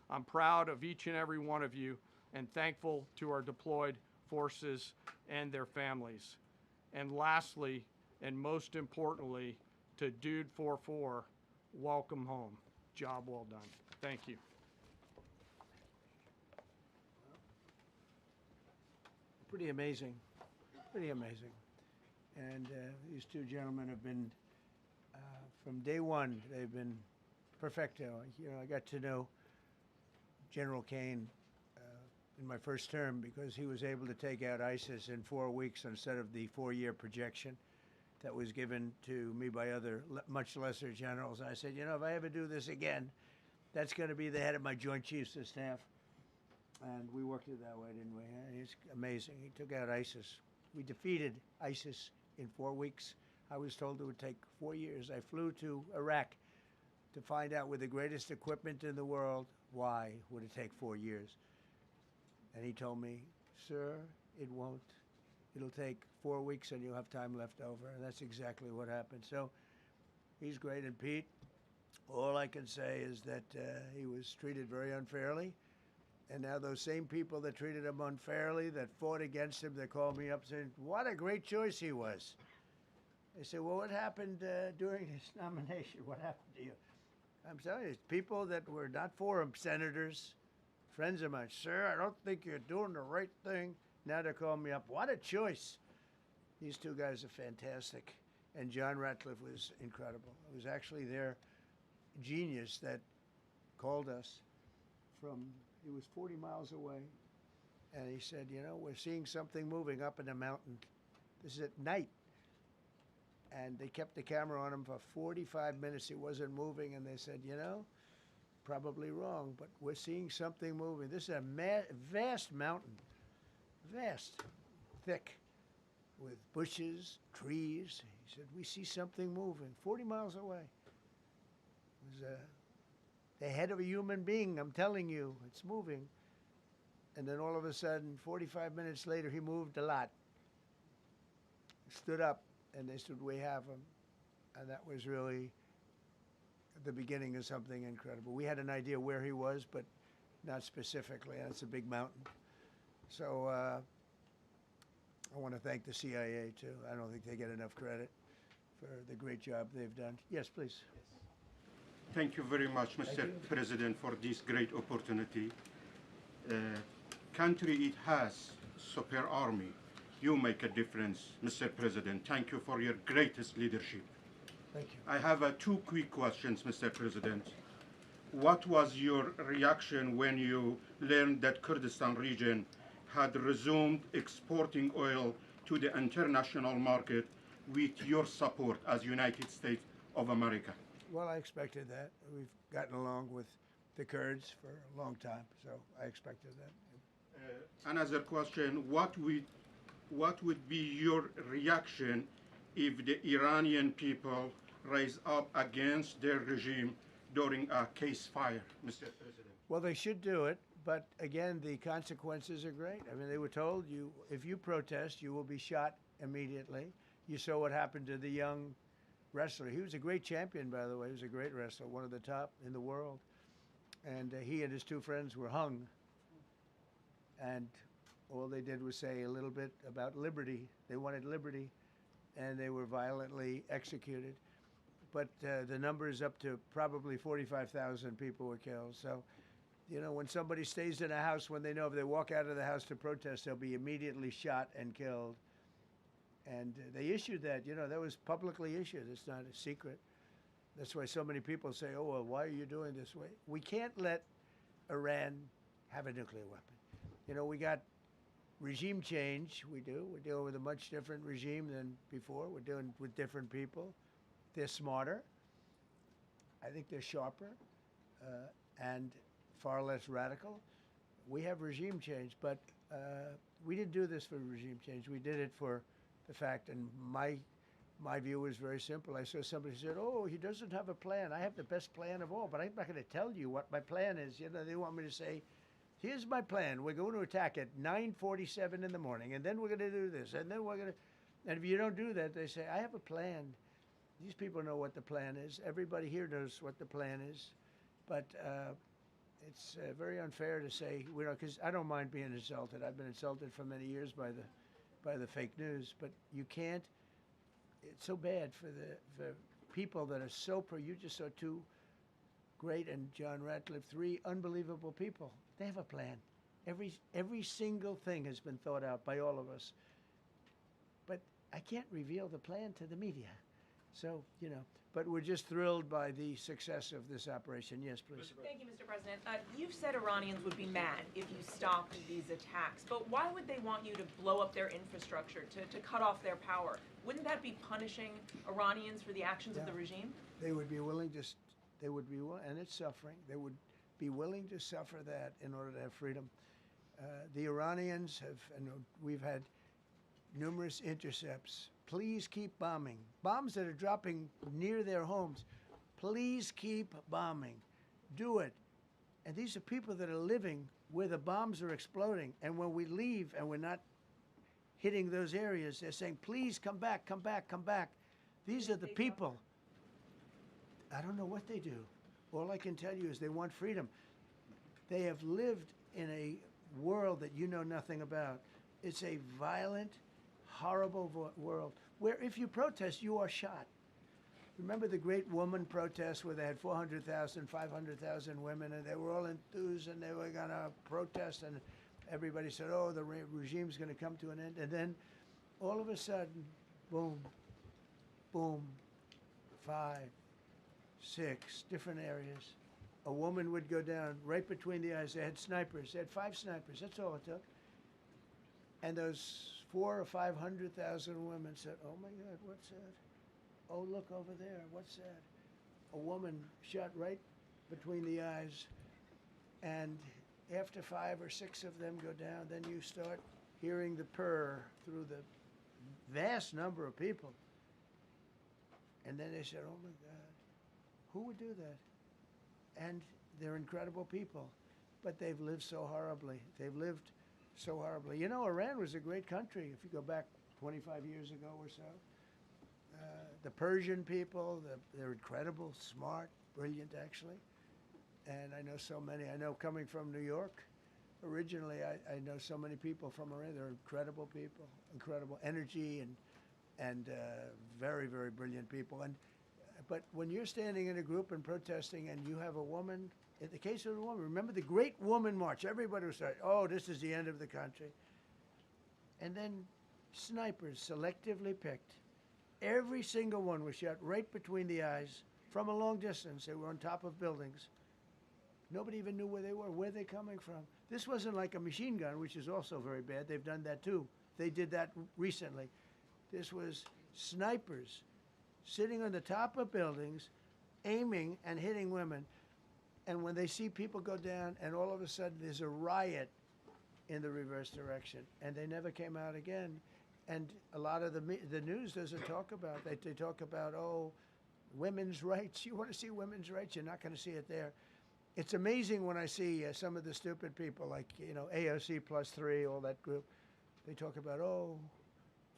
I'm proud of each and every one of you, and thankful to our deployed forces and their families. And lastly, and most importantly, to Dude 44, welcome home. Job well done. Thank you. Pretty amazing, pretty amazing. And these two gentlemen have been, from day one, they've been perfecto. You know, I got to know General Kane in my first term because he was able to take out ISIS in 4 weeks instead of the 4-year projection that was given to me by other much lesser generals. And I said, you know, if I ever do this again, that's going to be the head of my Joint Chiefs of Staff. And we worked it that way, didn't we? It's amazing. He took out ISIS. We defeated ISIS in 4 weeks. I was told it would take 4 years. I flew to Iraq to find out with the greatest equipment in the world, why would it take 4 years? And he told me, sir, it won't. It'll take 4 weeks and you'll have time left over. And that's exactly what happened. So he's great. And Pete, all I can say is that he was treated very unfairly. And now those same people that treated him unfairly, that fought against him, they called me up saying, what a great choice he was. They said, well, what happened during his nomination? What happened to you? I'm telling you, people that were not for him, senators, friends of mine, sir, I don't think you're doing the right thing. Now they're calling me up. What a choice. These two guys are fantastic. And John Ratcliffe was incredible. It was actually their genius that called us from, he was 40 miles away. And he said, you know, we're seeing something moving up in the mountain. This is at night. And they kept the camera on him for 45 minutes. He wasn't moving. And they said, you know, probably wrong, but we're seeing something moving. This is a vast mountain, vast, thick, with bushes, trees. He said, we see something moving 40 miles away. It was the head of a human being, I'm telling you, it's moving. And then all of a sudden, 45 minutes later, he moved a lot. He stood up, and they said, we have him. And that was really the beginning of something incredible. We had an idea where he was, but not specifically, and it's a big mountain. So I want to thank the CIA, too. I don't think they get enough credit for the great job they've done. Yes, please. Thank you very much, Mr. President, for this great opportunity. Country, it has super army. You make a difference, Mr. President. Thank you for your greatest leadership. Thank you. I have 2 quick questions, Mr. President. What was your reaction when you learned that Kurdistan region had resumed exporting oil to the international market with your support as United States of America? Well, I expected that. We've gotten along with the Kurds for a long time, so I expected that. Another question, what would be your reaction if the Iranian people rise up against their regime during a ceasefire, Mr. President? Well, they should do it, but again, the consequences are great. I mean, they were told, if you protest, you will be shot immediately. you saw what happened to the young wrestler. He was a great champion, by the way. He was a great wrestler, one of the top in the world. And he and his two friends were hung. And all they did was say a little bit about liberty. They wanted liberty, and they were violently executed. But the number is up to probably 45,000 people were killed. So, you know, when somebody stays in a house, when they know if they walk out of the house to protest, they'll be immediately shot and killed. And they issued that, you know, that was publicly issued. It's not a secret. That's why so many people say, oh, well, why are you doing this way? We can't let Iran have a nuclear weapon. You know, we got regime change. We do. We're dealing with a much different regime than before. We're dealing with different people. They're smarter. I think they're sharper and far less radical. We have regime change, but we didn't do this for regime change. We did it for the fact, and my view was very simple. I saw somebody said, oh, he doesn't have a plan. I have the best plan of all, but I'm not going to tell you what my plan is. You know, they want me to say, here's my plan. We're going to attack at 9:47 in the morning, and then we're going to do this, and then we're going to, and if you don't do that, they say, I have a plan. These people know what the plan is. Everybody here knows what the plan is, but it's very unfair to say, you know, because I don't mind being insulted. I've been insulted for many years by the fake news, but you can't. It's so bad for the people that are so pro. You just saw two great, and John Ratcliffe, three unbelievable people. They have a plan. Every single thing has been thought out by all of us. But I can't reveal the plan to the media. So, you know, but we're just thrilled by the success of this operation. Yes, please. Thank you, Mr. President. You've said Iranians would be mad if you stopped these attacks, but why would they want you to blow up their infrastructure, to cut off their power? Wouldn't that be punishing Iranians for the actions of the regime? They would be willing to, and it's suffering. They would be willing to suffer that in order to have freedom. The Iranians have, and we've had numerous intercepts. Please keep bombing. Bombs that are dropping near their homes. Please keep bombing. Do it. And these are people that are living where the bombs are exploding. And when we leave and we're not hitting those areas, they're saying, please come back, come back, come back. These are the people. I don't know what they do. All I can tell you is they want freedom. They have lived in a world that you know nothing about. It's a violent, horrible world where if you protest, you are shot. Remember the great woman protests where they had 400,000, 500,000 women, and they were all enthused and they were going to protest, and everybody said, oh, the regime's going to come to an end. And then all of a sudden, boom, boom, 5, 6 different areas. A woman would go down right between the eyes. They had snipers. They had 5 snipers. That's all it took. And those 400,000 or 500,000 women said, oh my God, what's that? Oh, look over there, what's that? A woman shot right between the eyes. And after 5 or 6 of them go down, then you start hearing the purr through the vast number of people. And then they said, oh my God, who would do that? And they're incredible people, but they've lived so horribly. They've lived so horribly. You know, Iran was a great country if you go back 25 years ago or so. The Persian people, they're incredible, smart, brilliant actually. And I know so many. I know coming from New York, originally I know so many people from Iran. They're incredible people, incredible energy and very, very brilliant people. But when you're standing in a group and protesting and you have a woman, in the case of the woman, remember the Great Woman March, everybody was saying, oh, this is the end of the country. And then snipers selectively picked. Every single one was shot right between the eyes from a long distance. They were on top of buildings. Nobody even knew where they were, where they're coming from. This wasn't like a machine gun, which is also very bad. They've done that too. They did that recently. This was snipers sitting on the top of buildings, aiming and hitting women. And when they see people go down, and all of a sudden there's a riot in the reverse direction, and they never came out again. And a lot of the news doesn't talk about that. They talk about, oh, women's rights. You want to see women's rights? You're not going to see it there. It's amazing when I see some of the stupid people like, you know, AOC +3, all that group. They talk about, oh,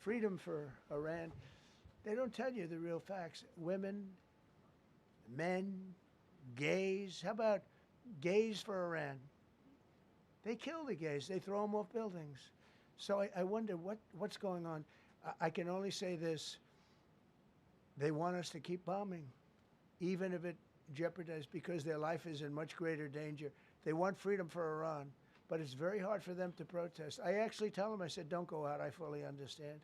freedom for Iran. They don't tell you the real facts. Women, men, gays. How about gays for Iran? They kill the gays. They throw them off buildings. So I wonder what's going on. I can only say this. They want us to keep bombing, even if it jeopardizes, because their life is in much greater danger. They want freedom for Iran, but it's very hard for them to protest. I actually tell them, I said, don't go out. I fully understand.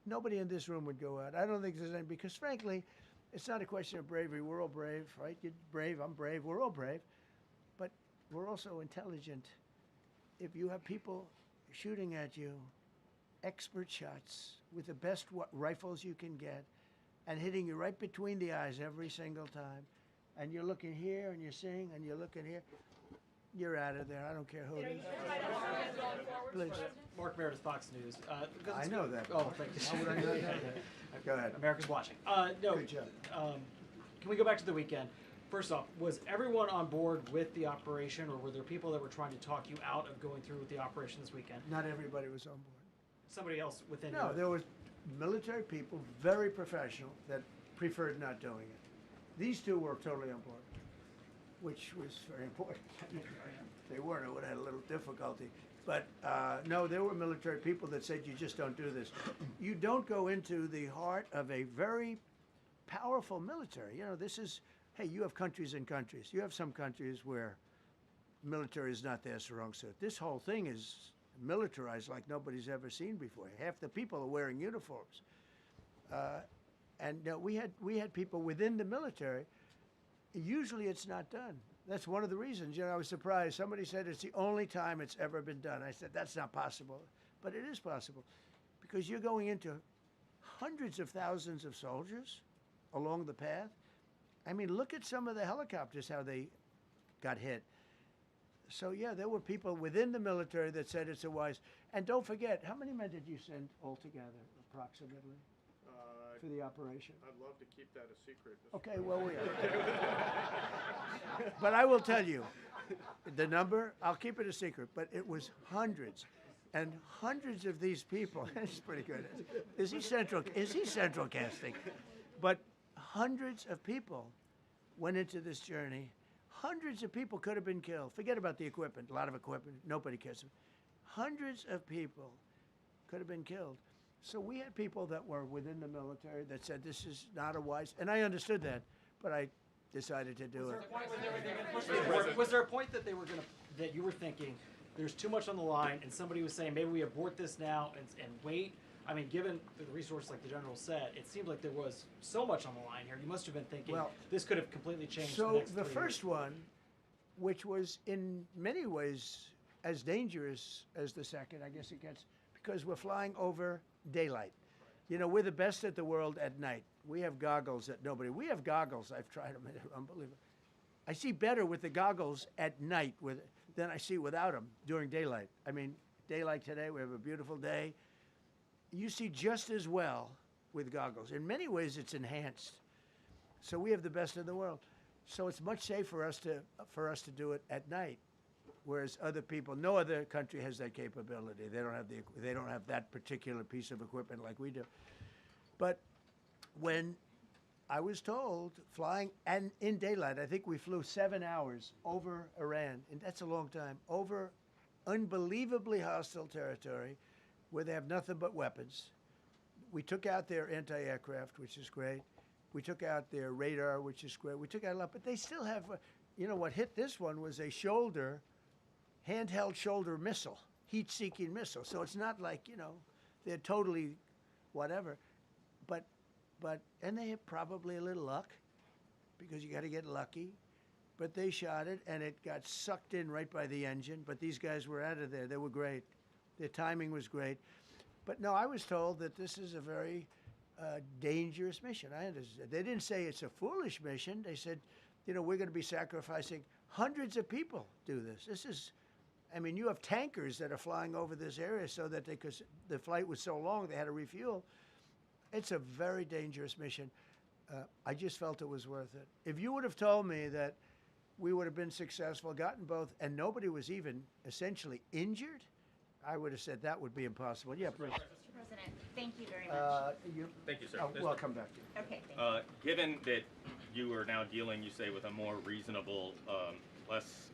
Nobody in this room would go out. I don't think there's any, because frankly, it's not a question of bravery. We're all brave, right? You're brave, I'm brave, we're all brave. But we're also intelligent. If you have people shooting at you, expert shots with the best rifles you can get, and hitting you right between the eyes every single time, and you're looking here and you're seeing and you're looking here, you're out of there. I don't care who it is. Please. Mark Meredith, Fox News. I know that. Oh, thank you. How would I know that? Go ahead. America's watching. No. Good job. Can we go back to the weekend? First off, was everyone on board with the operation, or were there people that were trying to talk you out of going through with the operation this weekend? Not everybody was on board. Somebody else within No, you? there was military people, very professional, that preferred not doing it. These two were totally on board, which was very important. If they weren't, I would have had a little difficulty. But no, there were military people that said, you just don't do this. You don't go into the heart of a very powerful military. You know, this is, hey, you have countries and countries. You have some countries where military is not their strong suit. This whole thing is militarized like nobody's ever seen before. Half the people are wearing uniforms. And we had people within the military. Usually it's not done. That's one of the reasons. You know, I was surprised. Somebody said it's the only time it's ever been done. I said, that's not possible. But it is possible, because you're going into hundreds of thousands of soldiers along the path. I mean, look at some of the helicopters, how they got hit. So, yeah, there were people within the military that said it's a wise. And don't forget, how many men did you send altogether, approximately, for the operation? I'd love to keep that a secret. Mr. Okay, well, we are. But I will tell you, the number, I'll keep it a secret, but it was hundreds. And hundreds of these people, that's pretty good. Is he central casting? But hundreds of people went into this journey. Hundreds of people could have been killed. Forget about the equipment, a lot of equipment, nobody cares. Hundreds of people could have been killed. So we had people that were within the military that said this is not a wise, and I understood that, but I decided to do it. Was there a point that they were that you were thinking, there's too much on the line, and somebody was saying, maybe we abort this now and wait? I mean, given the resource, like the general said, it seemed like there was so much on the line here. You must have been thinking, Well, this could have completely changed the So next the 3 first years. one, which was in many ways as dangerous as the second, I guess it gets, because we're flying over daylight. You know, we're the best at the world at night. We have goggles that nobody, we have goggles, I've tried them, they're unbelievable. I see better with the goggles at night than I see without them during daylight. I mean, daylight today, we have a beautiful day. You see just as well with goggles. In many ways, it's enhanced. So we have the best in the world. So it's much safer for us to do it at night, whereas other people, no other country has that capability. They don't have that particular piece of equipment like we do. But when I was told flying and in daylight, I think we flew 7 hours over Iran, and that's a long time, over unbelievably hostile territory where they have nothing but weapons. We took out their anti-aircraft, which is great. We took out their radar, which is great. We took out a lot, but they still have, you know, what hit this one was a handheld shoulder missile, heat-seeking missile. So it's not like, you know, they're totally whatever. And they have probably a little luck, because you got to get lucky. But they shot it, and it got sucked in right by the engine. But these guys were out of there. They were great. Their timing was great. But no, I was told that this is a very dangerous mission. I understand. They didn't say it's a foolish mission. They said, you know, we're going to be sacrificing hundreds of people do this. This is, I mean, you have tankers that are flying over this area so that because the flight was so long, they had to refuel. It's a very dangerous mission. I just felt it was worth it. If you would have told me that we would have been successful, gotten both, and nobody was even essentially injured, I would have said that would be impossible. Yeah, Bruce. Mr. President, thank you very much. Thank you, sir. Oh, well, I'll come back to you. Okay, thank you. Given that you are now dealing, you say, with a more reasonable, less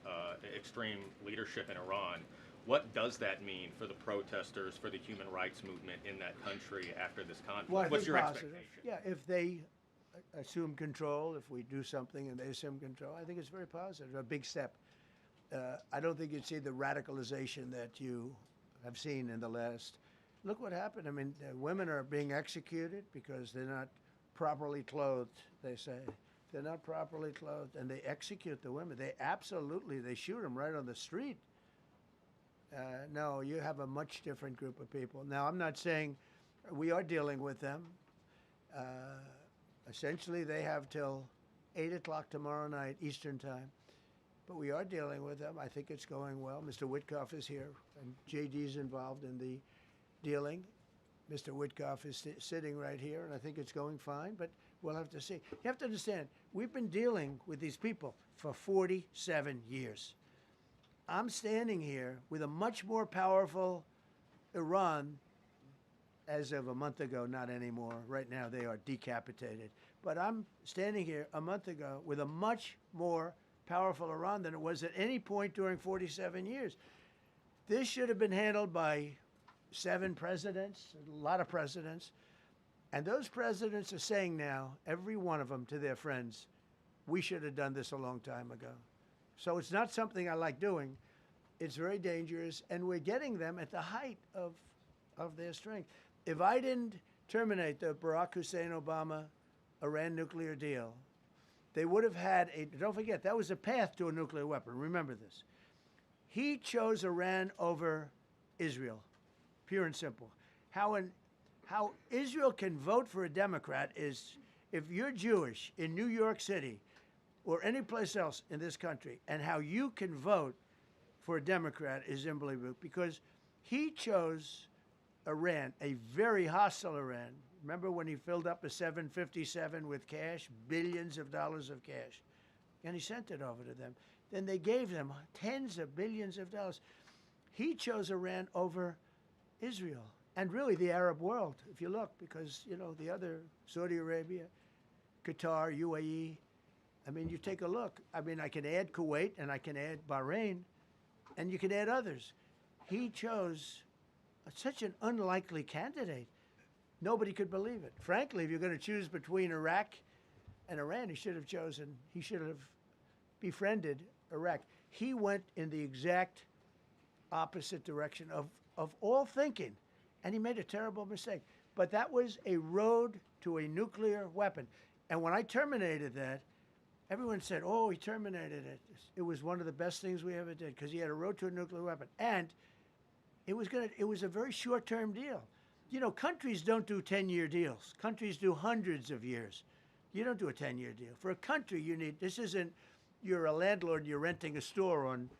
extreme leadership in Iran, what does that mean for the protesters, for the human rights movement in that country after this conflict? Well, I What's think your positive. expectation? Yeah, if they assume control, if we do something and they assume control, I think it's very positive, a big step. I don't think you'd see the radicalization that you have seen in the last. Look what happened. I mean, women are being executed because they're not properly clothed, they say. They're not properly clothed, and they execute the women. They shoot them right on the street. No, you have a much different group of people. Now, I'm not saying we are dealing with them. Essentially, they have till 8 o'clock tomorrow night, Eastern time. But we are dealing with them. I think it's going well. Mr. Witkoff is here, and JD's involved in the dealing. Mr. Witkoff is sitting right here, and I think it's going fine, but we'll have to see. You have to understand, we've been dealing with these people for 47 years. I'm standing here with a much more powerful Iran as of a month ago, not anymore. Right now, they are decapitated. But I'm standing here a month ago with a much more powerful Iran than it was at any point during 47 years. This should have been handled by 7 presidents, a lot of presidents. And those presidents are saying now, every one of them to their friends, we should have done this a long time ago. So it's not something I like doing. It's very dangerous, and we're getting them at the height of their strength. If I didn't terminate the Barack Hussein Obama Iran nuclear deal, they would have had don't forget, that was a path to a nuclear weapon. Remember this. He chose Iran over Israel, pure and simple. How Israel can vote for a Democrat is if you're Jewish in New York City or any place else in this country, and how you can vote for a Democrat is unbelievable, because he chose Iran, a very hostile Iran. Remember when he filled up a 757 with cash, billions of dollars of cash, and he sent it over to them. Then they gave them tens of billions of dollars. He chose Iran over Israel and really the Arab world, if you look, because, you know, the other, Saudi Arabia, Qatar, UAE, I mean, you take a look. I mean, I can add Kuwait and I can add Bahrain, and you can add others. He chose such an unlikely candidate. Nobody could believe it. Frankly, if you're going to choose between Iraq and Iran, he should have befriended Iraq. He went in the exact opposite direction of all thinking, and he made a terrible mistake. But that was a road to a nuclear weapon. And when I terminated that, everyone said, oh, he terminated it. It was one of the best things we ever did, because he had a road to a nuclear weapon. And it was a very short-term deal. You know, countries don't do 10-year deals. Countries do hundreds of years. You don't do a 10-year deal. For a country, this isn't, you're a landlord and you're renting a store on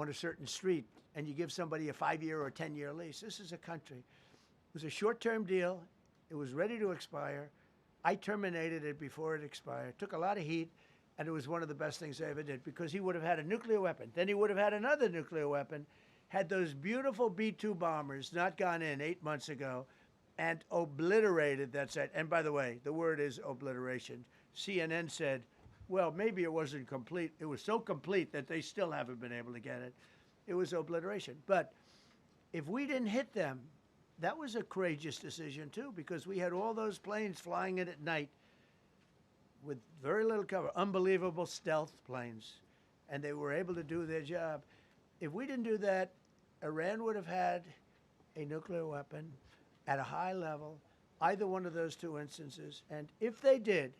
a certain street, and you give somebody a 5-year or a 10-year lease. This is a country. It was a short-term deal. It was ready to expire. I terminated it before it expired. Took a lot of heat, and it was one of the best things I ever did, because he would have had a nuclear weapon. Then he would have had another nuclear weapon, had those beautiful B-2 bombers not gone in 8 months ago and obliterated that site. And by the way, the word is obliteration. CNN said, well, maybe it wasn't complete. It was so complete that they still haven't been able to get it. It was obliteration. But if we didn't hit them, that was a courageous decision too, because we had all those planes flying in at night with very little cover, unbelievable stealth planes, and they were able to do their job. If we didn't do that, Iran would have had a nuclear weapon at a high level, either one of those two instances. And if they did,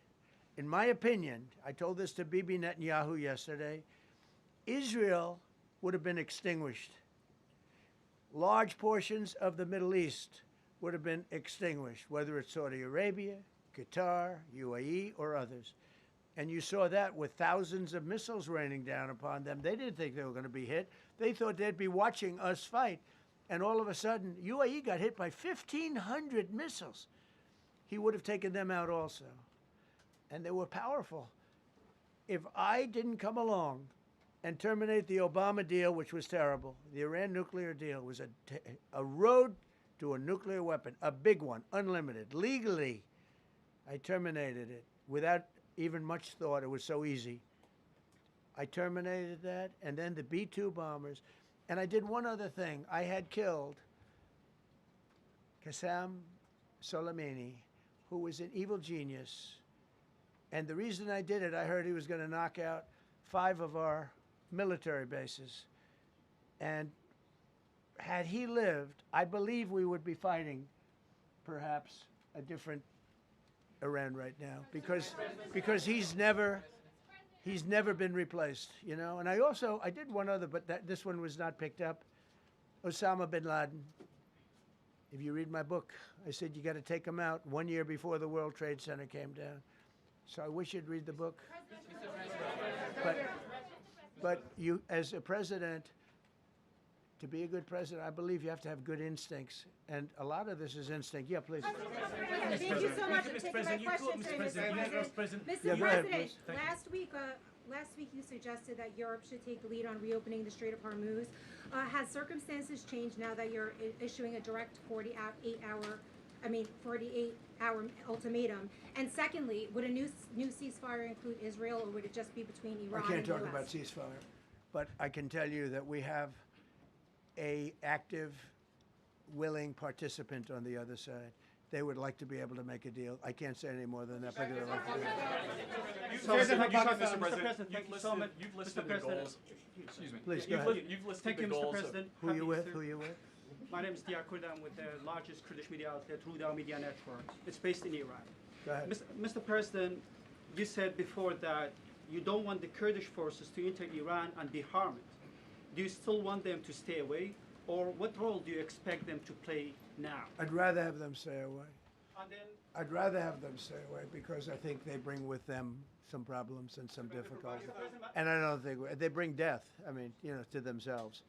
in my opinion, I told this to Bibi Netanyahu yesterday, Israel would have been extinguished. Large portions of the Middle East would have been extinguished, whether it's Saudi Arabia, Qatar, UAE, or others. And you saw that with thousands of missiles raining down upon them. They didn't think they were going to be hit. They thought they'd be watching us fight. And all of a sudden, UAE got hit by 1,500 missiles. He would have taken them out also. And they were powerful. If I didn't come along and terminate the Obama deal, which was terrible. The Iran nuclear deal was a road to a nuclear weapon, a big one, unlimited. Legally, I terminated it without even much thought. It was so easy. I terminated that, and then the B-2 bombers. And I did one other thing. I had killed Qasem Soleimani, who was an evil genius. And the reason I did it, I heard he was going to knock out 5 of our military bases. And had he lived, I believe we would be fighting perhaps a different Iran right now, because he's never been replaced, you know. And I did one other, but this one was not picked up. Osama bin Laden. If you read my book, I said you got to take him out 1 year before the World Trade Center came down. So I wish you'd read the book. But you, as a president, to be a good president, I believe you have to have good instincts. And a lot of this is instinct. Yeah, please. Thank you so much for taking my question, Mr. President. Yeah, go ahead, please. Last week you suggested that Europe should take the lead on reopening the Strait of Hormuz. Has circumstances changed now that you're issuing a direct 48-hour ultimatum? And secondly, would a new ceasefire include Israel, or would it just be between Iran I can't and the talk US? about ceasefire, but I can tell you that we have a active, willing participant on the other side. They would like to be able to make a deal. I can't say any more than that, but they'd like to do it. Mr. President, thank you so much. you've Mr. listed the President. goals. Excuse me. Please, go ahead. You've listed Thank the you, Mr. goals of President. Who you Happy with? to- Who you with? My name is Diarcto. I'm with the largest Kurdish media outlet, Rueda Media Network. It's based in Iran. Go ahead. Mr. President, you said before that you don't want the Kurdish forces to enter Iran and be harmed. Do you still want them to stay away? Or what role do you expect them to play now? I'd rather have them stay away. And then, I'd rather have them stay away because I think they bring with them some problems and some difficulties. And I don't think they bring death, I mean, you know, to themselves.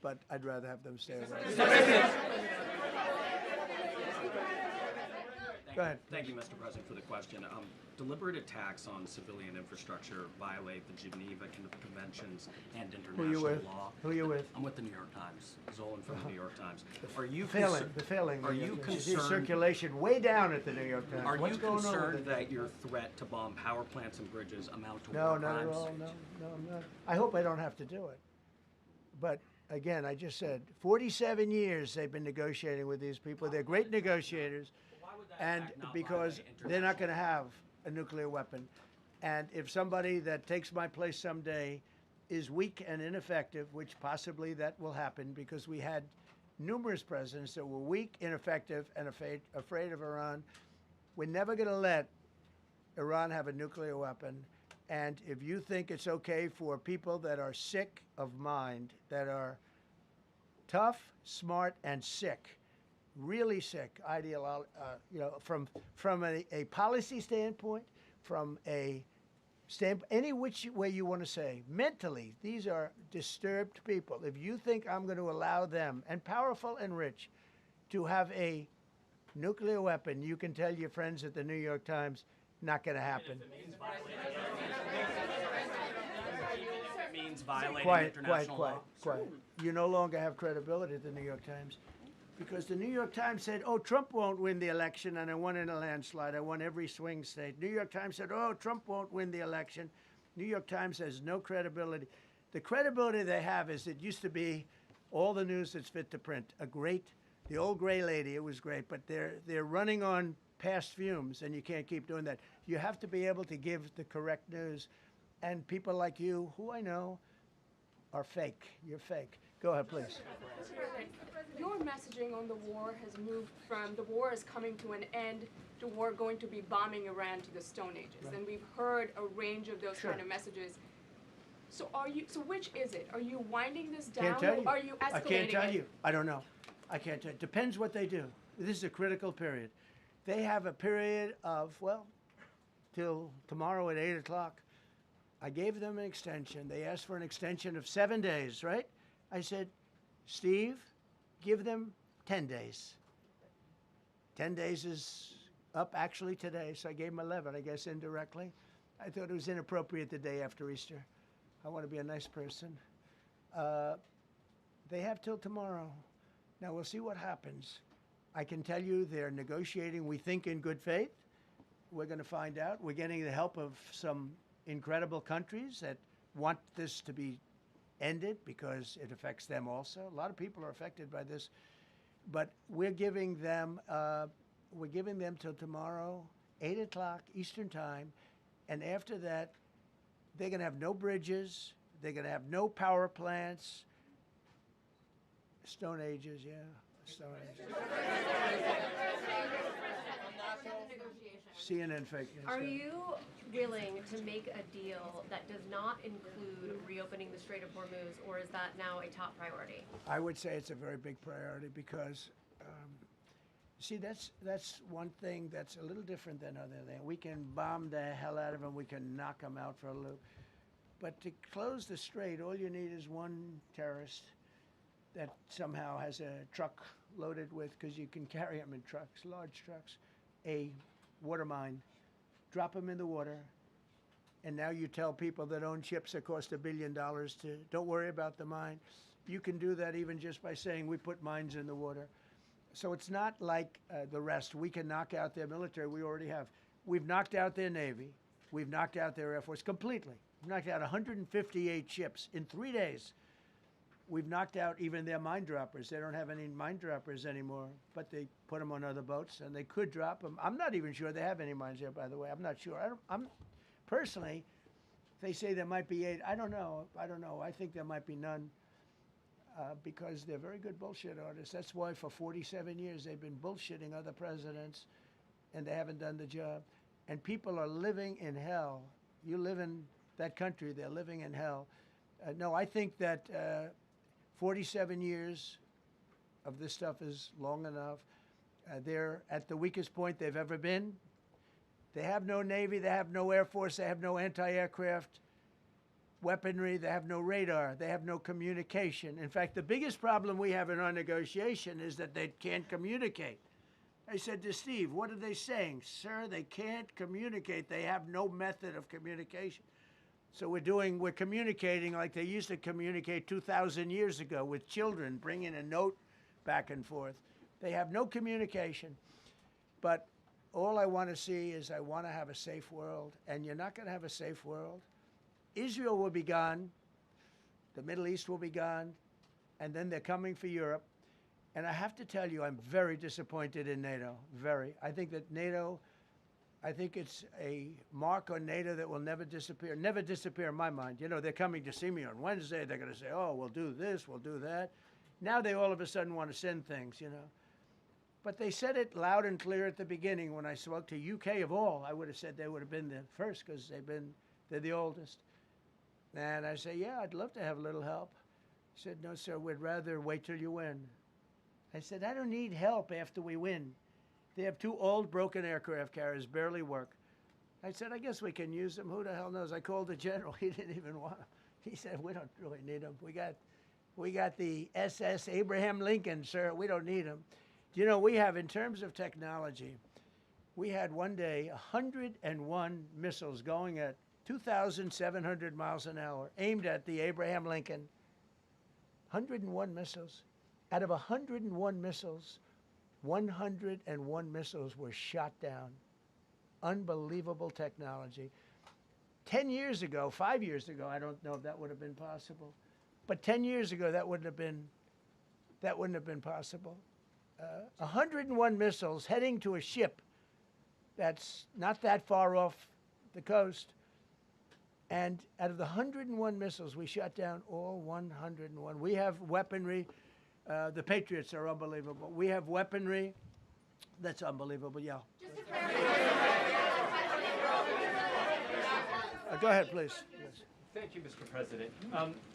But I'd rather have them stay away. Go ahead. Thank you, Mr. President, for the question. Deliberate attacks on civilian infrastructure violate the Geneva Conventions and Who you international with? law. Who you with? I'm with the New York Times. Zolan from the New York Times. Are you The failing. Are you You see concerned? circulation way down at the New York Times. Are What's you going on with concerned it? that your threat to bomb power plants and bridges amount to No, war not at crimes? all. No, I'm not. I hope I don't have to do it. But again, I just said 47 years they've been negotiating with these people. They're great negotiators, and because they're not going to have a nuclear weapon. And if somebody that takes my place someday is weak and ineffective, which possibly that will happen because we had numerous presidents that were weak, ineffective, and afraid of Iran, we're never going to let Iran have a nuclear weapon. And if you think it's okay for people that are sick of mind, that are tough, smart, and sick, really sick, you know, from a policy standpoint, from a any which way you want to say, mentally, these are disturbed people. If you think I'm going to allow them, and powerful and rich, to have a nuclear weapon, you can tell your friends at the New York Times, not going to happen. It means violating Quiet. international law. You no longer have credibility at the New York Times. Because the New York Times said, oh, Trump won't win the election, and I won in a landslide. I won every swing state. New York Times said, oh, Trump won't win the election. New York Times has no credibility. The credibility they have is it used to be all the news that's fit to print. The old gray lady, it was great, but they're running on past fumes, and you can't keep doing that. You have to be able to give the correct news. And people like you, who I know, are fake. You're fake. Go ahead, please. Your messaging on the war has moved from the war is coming to an end to war going to be bombing Iran to the Stone Ages. Right. And we've heard a range of those Sure. kind of messages. So which is it? Are you winding this down Can't tell you. or are you escalating I can't tell it? you. I don't know. I can't tell you. Depends what they do. This is a critical period. They have a period of, well, till tomorrow at 8 o'clock. I gave them an extension. They asked for an extension of 7 days, right? I said, Steve, give them 10 days. 10 days is up actually today, so I gave them 11, I guess indirectly. I thought it was inappropriate the day after Easter. I want to be a nice person. They have till tomorrow. Now we'll see what happens. I can tell you they're negotiating, we think, in good faith. We're going to find out. We're getting the help of some incredible countries that want this to be ended because it affects them also. A lot of people are affected by this. But we're giving them till tomorrow, 8 o'clock Eastern Time. And after that, they're going to have no bridges. They're going to have no power plants. Stone Ages, yeah. Stone Ages. CNN fake news. Are you willing to make a deal that does not include reopening the Strait of Hormuz, or is that now a top priority? I would say it's a very big priority because, see, that's one thing that's a little different than other things. We can bomb the hell out of them. We can knock them out for a loop. But to close the strait, all you need is one terrorist that somehow has a truck loaded with, because you can carry them in trucks, large trucks, a water mine, drop them in the water, and now you tell people that own ships that cost $1 billion to don't worry about the mine. You can do that even just by saying we put mines in the water. So it's not like the rest. We can knock out their military. We already have. We've knocked out their Navy. We've knocked out their Air Force completely. We've knocked out 158 ships in 3 days. We've knocked out even their mine droppers. They don't have any mine droppers anymore, but they put them on other boats, and they could drop them. I'm not even sure they have any mines there, by the way. I'm not sure. I'm personally, they say there might be 8. I don't know. I think there might be none because they're very good bullshit artists. That's why for 47 years they've been bullshitting other presidents, and they haven't done the job. And people are living in hell. You live in that country, they're living in hell. No, I think that 47 years of this stuff is long enough. They're at the weakest point they've ever been. They have no Navy, they have no Air Force, they have no anti-aircraft weaponry, they have no radar, they have no communication. In fact, the biggest problem we have in our negotiation is that they can't communicate. I said to Steve, what are they saying? Sir, they can't communicate. They have no method of communication. So we're communicating like they used to communicate 2,000 years ago with children, bringing a note back and forth. They have no communication. But all I want to see is I want to have a safe world, and you're not going to have a safe world. Israel will be gone. The Middle East will be gone. And then they're coming for Europe. And I have to tell you, I'm very disappointed in NATO, very. I think that NATO, I think it's a mark on NATO that will never disappear in my mind. You know, they're coming to see me on Wednesday. They're going to say, oh, we'll do this, we'll do that. Now they all of a sudden want to send things, you know. But they said it loud and clear at the beginning when I spoke to UK of all. I would have said they would have been the first because they're the oldest. And I say, yeah, I'd love to have a little help. He said, no, sir, we'd rather wait till you win. I said, I don't need help after we win. They have 2 old broken aircraft carriers, barely work. I said, I guess we can use them. Who the hell knows? I called the general. He didn't even want them. He said, we don't really need them. We got the SS Abraham Lincoln, sir. We don't need them. You know, we have, in terms of technology, we had one day 101 missiles going at 2,700 miles an hour, aimed at the Abraham Lincoln. 101 missiles. Out of 101 missiles, 101 missiles were shot down. Unbelievable technology. 10 years ago, 5 years ago, I don't know if that would have been possible, but 10 years ago, that wouldn't have been possible. 101 missiles heading to a ship that's not that far off the coast. And out of the 101 missiles, we shot down all 101. We have weaponry. The Patriots are unbelievable. We have weaponry that's unbelievable, yeah. Go ahead, please. Yes. Thank you, Mr. President.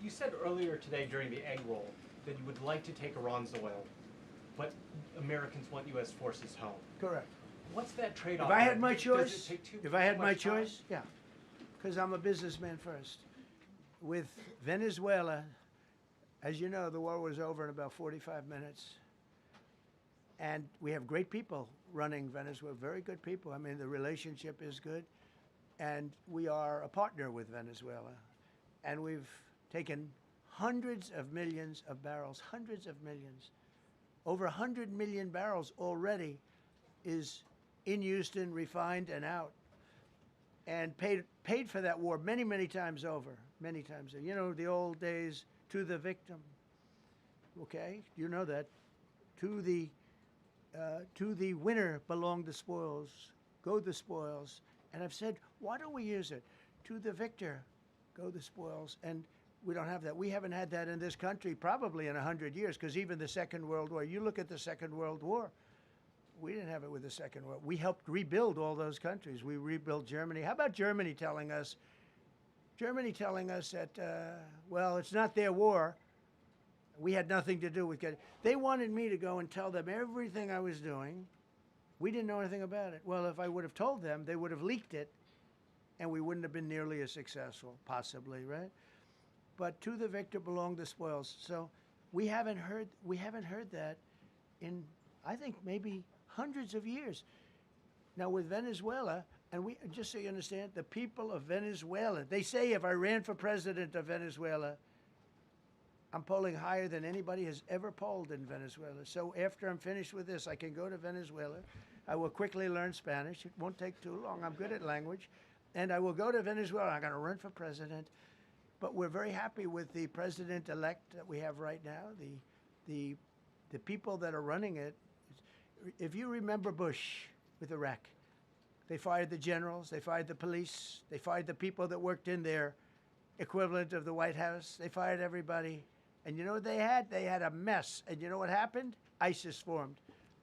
You said earlier today during the egg roll that you would like to take Iran's oil, but Americans want U.S. forces home. Correct. What's that trade-off? If I had my Does it choice, take too yeah, much time? because I'm a businessman first. With Venezuela, as you know, the war was over in about 45 minutes. And we have great people running Venezuela, very good people. I mean, the relationship is good. And we are a partner with Venezuela. And we've taken hundreds of millions of barrels, hundreds of millions. Over 100 million barrels already is in Houston, refined and out. And paid for that war many, many times over, many times over. You know, the old days, to the victim. Okay, you know that. To the winner belong the spoils, go the spoils. And I've said, why don't we use it? To the victor go the spoils. And we don't have that. We haven't had that in this country probably in 100 years, because even the Second World War, you look at the Second World War, we didn't have it with the Second World. We helped rebuild all those countries. We rebuilt Germany. How about Germany telling us that, well, it's not their war. We had nothing to do with it. They wanted me to go and tell them everything I was doing. We didn't know anything about it. Well, if I would have told them, they would have leaked it, and we wouldn't have been nearly as successful, possibly, right? But to the victor belong the spoils. So we haven't heard that in, I think, maybe hundreds of years. Now with Venezuela, and we, just so you understand, the people of Venezuela, they say if I ran for president of Venezuela, I'm polling higher than anybody has ever polled in Venezuela. So after I'm finished with this, I can go to Venezuela. I will quickly learn Spanish. It won't take too long. I'm good at language. And I will go to Venezuela. I'm going to run for president. But we're very happy with the president-elect that we have right now, the people that are running it. If you remember Bush with Iraq, they fired the generals, they fired the police, they fired the people that worked in their equivalent of the White House. They fired everybody. And you know what they had? They had a mess. And you know what happened? ISIS formed.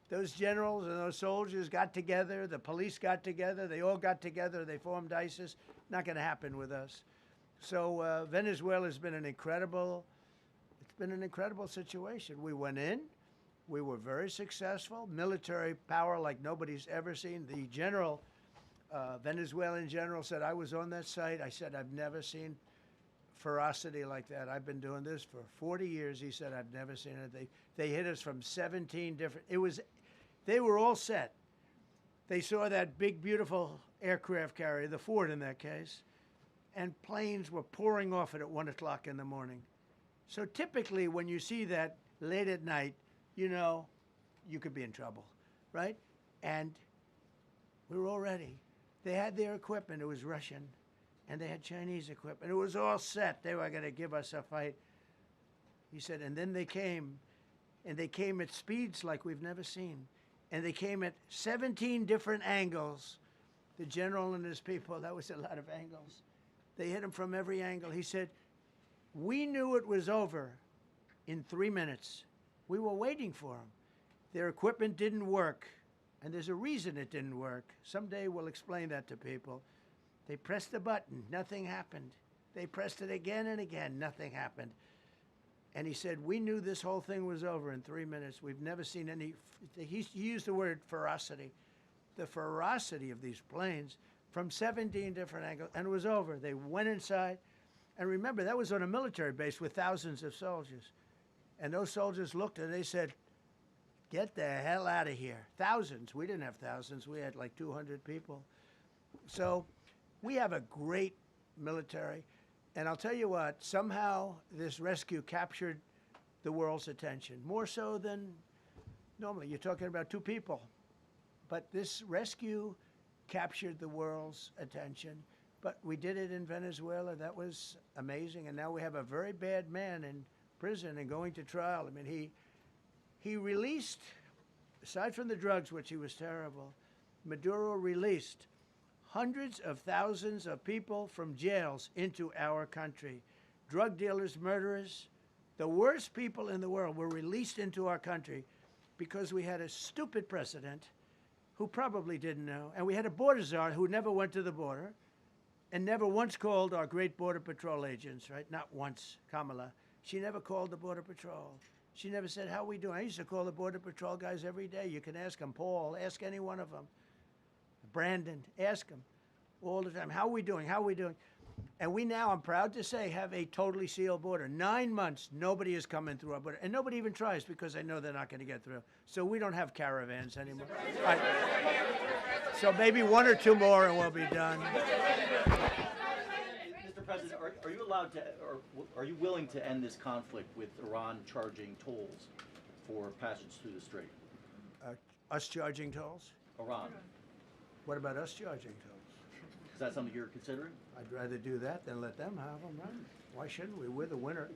Those generals and those soldiers got together, the police got together, they all got together, they formed ISIS. Not going to happen with us. So Venezuela has been an incredible situation. We went in, we were very successful, military power like nobody's ever seen. The general, Venezuelan general said, I was on that site. I said, I've never seen ferocity like that. I've been doing this for 40 years. He said, I've never seen it. They hit us from 17 different, they were all set. They saw that big, beautiful aircraft carrier, the Ford in that case, and planes were pouring off it at 1 o'clock in the morning. So typically when you see that late at night, you know you could be in trouble, right? And we were all ready. They had their equipment. It was Russian, and they had Chinese equipment. It was all set. They were going to give us a fight. He said, and then they came, and they came at speeds like we've never seen. And they came at 17 different angles. The general and his people, that was a lot of angles. They hit him from every angle. He said, we knew it was over in 3 minutes. We were waiting for them. Their equipment didn't work, and there's a reason it didn't work. Someday we'll explain that to people. They pressed the button, nothing happened. They pressed it again and again, nothing happened. And he said, we knew this whole thing was over in 3 minutes. We've never seen any, he used the word ferocity. The ferocity of these planes from 17 different angles, and it was over. They went inside, and remember, that was on a military base with thousands of soldiers. And those soldiers looked and they said, get the hell out of here. Thousands. We didn't have thousands. We had like 200 people. So we have a great military. And I'll tell you what, somehow this rescue captured the world's attention, more so than normally. You're talking about 2 people. But this rescue captured the world's attention. But we did it in Venezuela. That was amazing. And now we have a very bad man in prison and going to trial. I mean, he released, aside from the drugs, which he was terrible, Maduro released hundreds of thousands of people from jails into our country. Drug dealers, murderers, the worst people in the world were released into our country because we had a stupid president who probably didn't know, and we had a border czar who never went to the border and never once called our great Border Patrol agents, right? Not once, Kamala. She never called the Border Patrol. She never said, how are we doing? I used to call the Border Patrol guys every day. You can ask them, Paul, ask any one of them. Brandon, ask them all the time. How are we doing? How are we doing? And we now, I'm proud to say, have a totally sealed border. 9 months, nobody is coming through our border. And nobody even tries because they know they're not going to get through. So we don't have caravans anymore. All right. So maybe 1 or 2 more and we'll be done. Mr. President, are you allowed to, or are you willing to end this conflict with Iran charging tolls for passage through the strait? Us charging tolls? Iran. What about us charging tolls? Is that something you're considering? I'd rather do that than let them have them run. Why shouldn't we? We're the winner.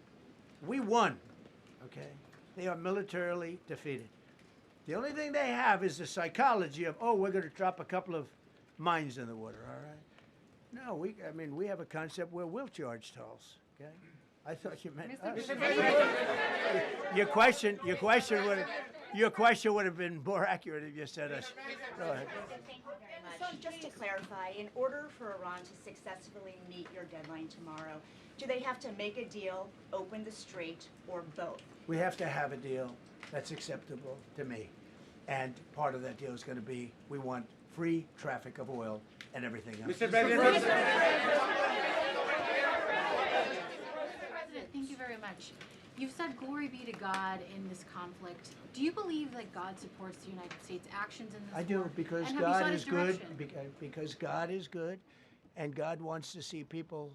We won, okay? They are militarily defeated. The only thing they have is the psychology of, oh, we're going to drop a couple of mines in the water, all right? No, we have a concept where we'll charge tolls, okay? I thought you meant us. Your question would have been more accurate if you said us. Go ahead. So just to clarify, in order for Iran to successfully meet your deadline tomorrow, do they have to make a deal, open the strait, or both? We have to have a deal that's acceptable to me. And part of that deal is going to be, we want free traffic of oil and everything else. Mr. President, thank you very much. You've said glory be to God in this conflict. Do you believe that God supports the United States' actions in this I do, war? because And have you God sought is his good, direction? because God is good, and God wants to see people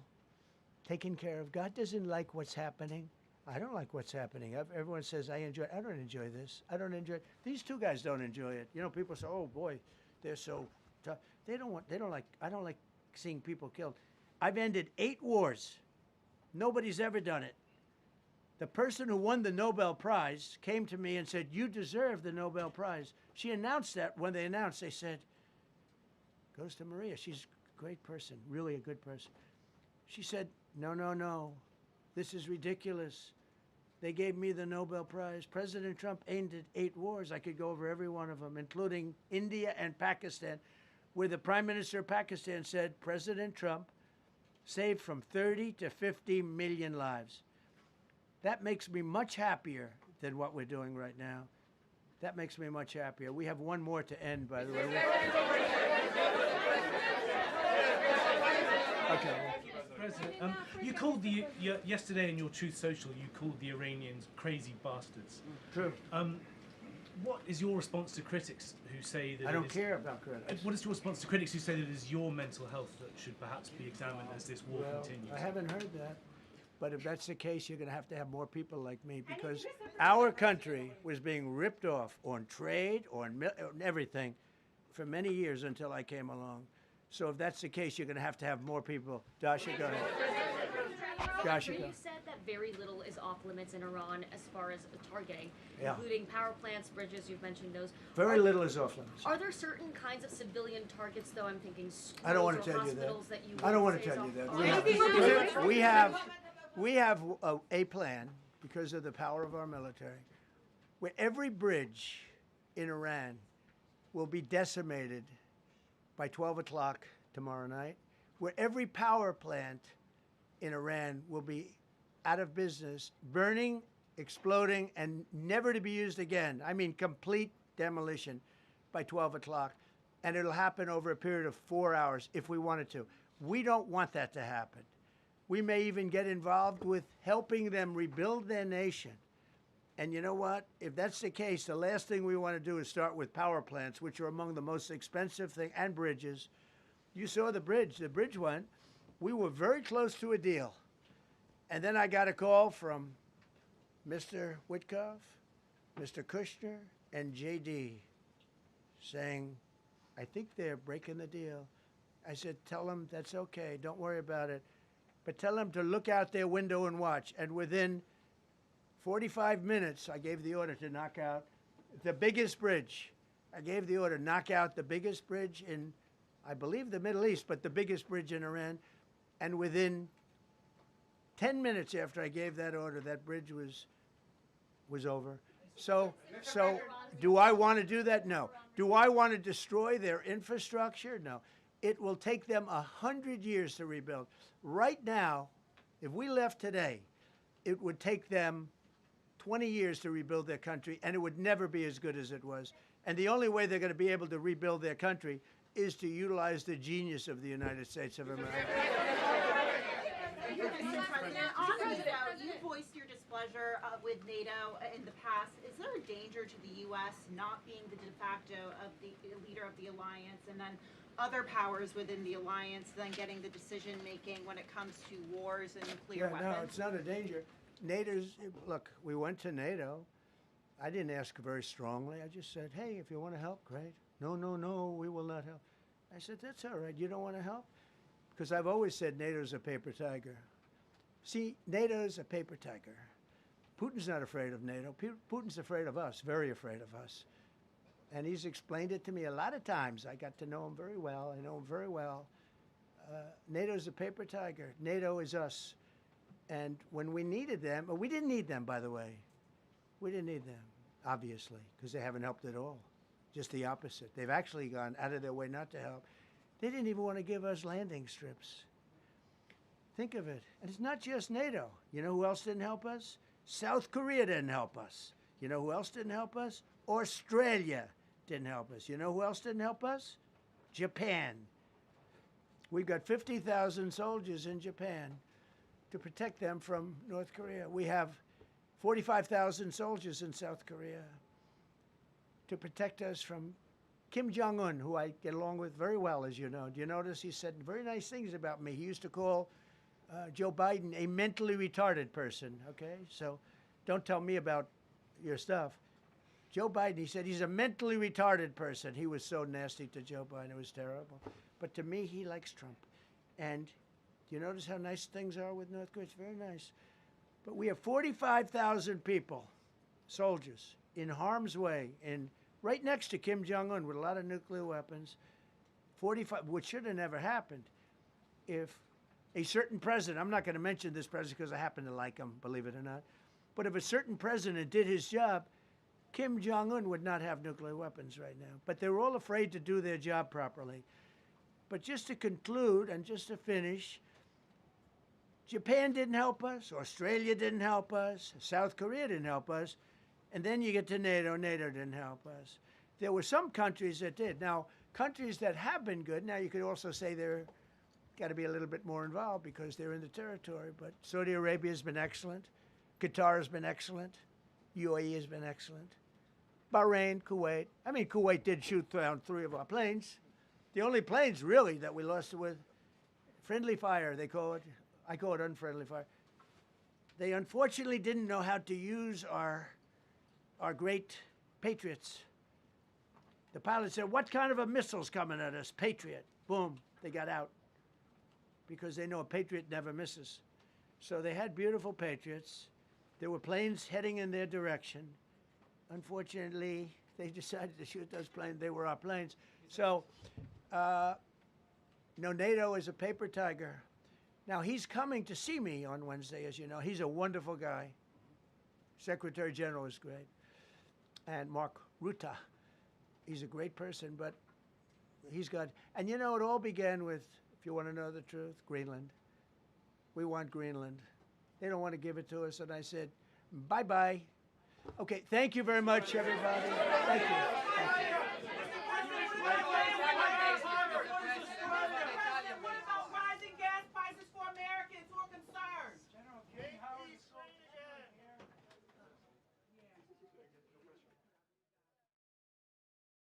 taken care of. God doesn't like what's happening. I don't like what's happening. Everyone says, I don't enjoy this. I don't enjoy it. These two guys don't enjoy it. You know, people say, oh boy, they're so tough. I don't like seeing people killed. I've ended 8 wars. Nobody's ever done it. The person who won the Nobel Prize came to me and said, you deserve the Nobel Prize. She announced that. When they announced, they said, goes to Maria. She's a great person, really a good person. She said, no. This is ridiculous. They gave me the Nobel Prize. President Trump ended 8 wars. I could go over every one of them, including India and Pakistan, where the Prime Minister of Pakistan said, President Trump saved from 30 to 50 million lives. That makes me much happier than what we're doing right now. That makes me much happier. We have one more to end, by the way. Okay. President, you called yesterday in your Truth Social, you called the Iranians crazy bastards. True. What is your response to critics who say that I don't care about critics. What is your response to critics who say that it is your mental health that should perhaps be examined as this war continues? I haven't heard that. But if that's the case, you're going to have more people like me, because our country was being ripped off on trade, on everything, for many years until I came along. So if that's the case, you're going to have more people. Dasha, go ahead. Dasha, go. You said that very little is off limits in Iran as far as targeting, Yeah. including power plants, bridges. You've mentioned those. Very little is off limits. Are there certain kinds of civilian targets, though? I'm thinking schools I don't want or to tell you that. hospitals that you I don't would want to say tell is you off- that. We have a plan, because of the power of our military, where every bridge in Iran will be decimated by 12 o'clock tomorrow night, where every power plant in Iran will be out of business, burning, exploding, and never to be used again. I mean, complete demolition by 12 o'clock. And it'll happen over a period of 4 hours if we wanted to. We don't want that to happen. We may even get involved with helping them rebuild their nation. And you know what? If that's the case, the last thing we want to do is start with power plants, which are among the most expensive thing, and bridges. You saw the bridge. The bridge went. We were very close to a deal. And then I got a call from Mr. Witkoff, Mr. Kushner, and JD saying, I think they're breaking the deal. I said, tell them that's okay. Don't worry about it. But tell them to look out their window and watch. And within 45 minutes, I gave the order to knock out the biggest bridge. I gave the order, knock out the biggest bridge in, I believe, the Middle East, but the biggest bridge in Iran. And within 10 minutes after I gave that order, that bridge was over. So do I want to do that? No. Do I want to destroy their infrastructure? No. It will take them 100 years to rebuild. Right now, if we left today, it would take them 20 years to rebuild their country, and it would never be as good as it was. And the only way they're going to be able to rebuild their country is to utilize the genius of the United States of America. You voiced your displeasure displeasure with NATO in the past. Is there a danger to the U.S. not being the de facto of the leader of the alliance, and then other powers within the alliance then getting the decision making when it comes to wars and nuclear weapons? No, it's not a danger. Look, we went to NATO. I didn't ask very strongly. I just said, hey, if you want to help, great. No, no, no, we will not help. I said, that's all right. You don't want to help? Because I've always said NATO's a paper tiger. See, NATO's a paper tiger. Putin's not afraid of NATO. Putin's afraid of us, very afraid of us. And he's explained it to me a lot of times. I got to know him very well. I know him very well. NATO's a paper tiger. NATO is us. And when we needed them, we didn't need them, by the way. We didn't need them, obviously, because they haven't helped at all. Just the opposite. They've actually gone out of their way not to help. They didn't even want to give us landing strips. Think of it. And it's not just NATO. You know who else didn't help us? South Korea didn't help us. You know who else didn't help us? Australia didn't help us. You know who else didn't help us? Japan. We've got 50,000 soldiers in Japan to protect them from North Korea. We have 45,000 soldiers in South Korea to protect us from Kim Jong-un, who I get along with very well, as you know. Do you notice he said very nice things about me? He used to call Joe Biden a mentally retarded person, okay? So don't tell me about your stuff. Joe Biden, he said he's a mentally retarded person. He was so nasty to Joe Biden. It was terrible. But to me, he likes Trump. And do you notice how nice things are with North Korea? It's very nice. But we have 45,000 people, soldiers, in harm's way, right next to Kim Jong-un with a lot of nuclear weapons. 45, which should have never happened if a certain president, I'm not going to mention this president because I happen to like him, believe it or not, but if a certain president did his job, Kim Jong-un would not have nuclear weapons right now. But they were all afraid to do their job properly. But just to conclude and just to finish, Japan didn't help us, Australia didn't help us, South Korea didn't help us, and then you get to NATO, NATO didn't help us. There were some countries that did. Now, countries that have been good, now you could also say they're got to be a little bit more involved because they're in the territory, but Saudi Arabia has been excellent, Qatar has been excellent, UAE has been excellent, Bahrain, Kuwait. I mean, Kuwait did shoot down 3 of our planes. The only planes, really, that we lost with friendly fire, they call it. I call it unfriendly fire. They unfortunately didn't know how to use our great Patriots. The pilot said, what kind of a missile's coming at us? Patriot. Boom, they got out. Because they know a Patriot never misses. So they had beautiful Patriots. There were planes heading in their direction. Unfortunately, they decided to shoot those planes. They were our planes. So, NATO is a paper tiger. Now, he's coming to see me on Wednesday, as you know. He's a wonderful guy. Secretary General is great. And Mark Rutte, he's a great person, but he's got, and you know, it all began with, if you want to know the truth, Greenland. We want Greenland. They don't want to give it to us, and I said, bye-bye. Okay, thank you very much, everybody. Thank you.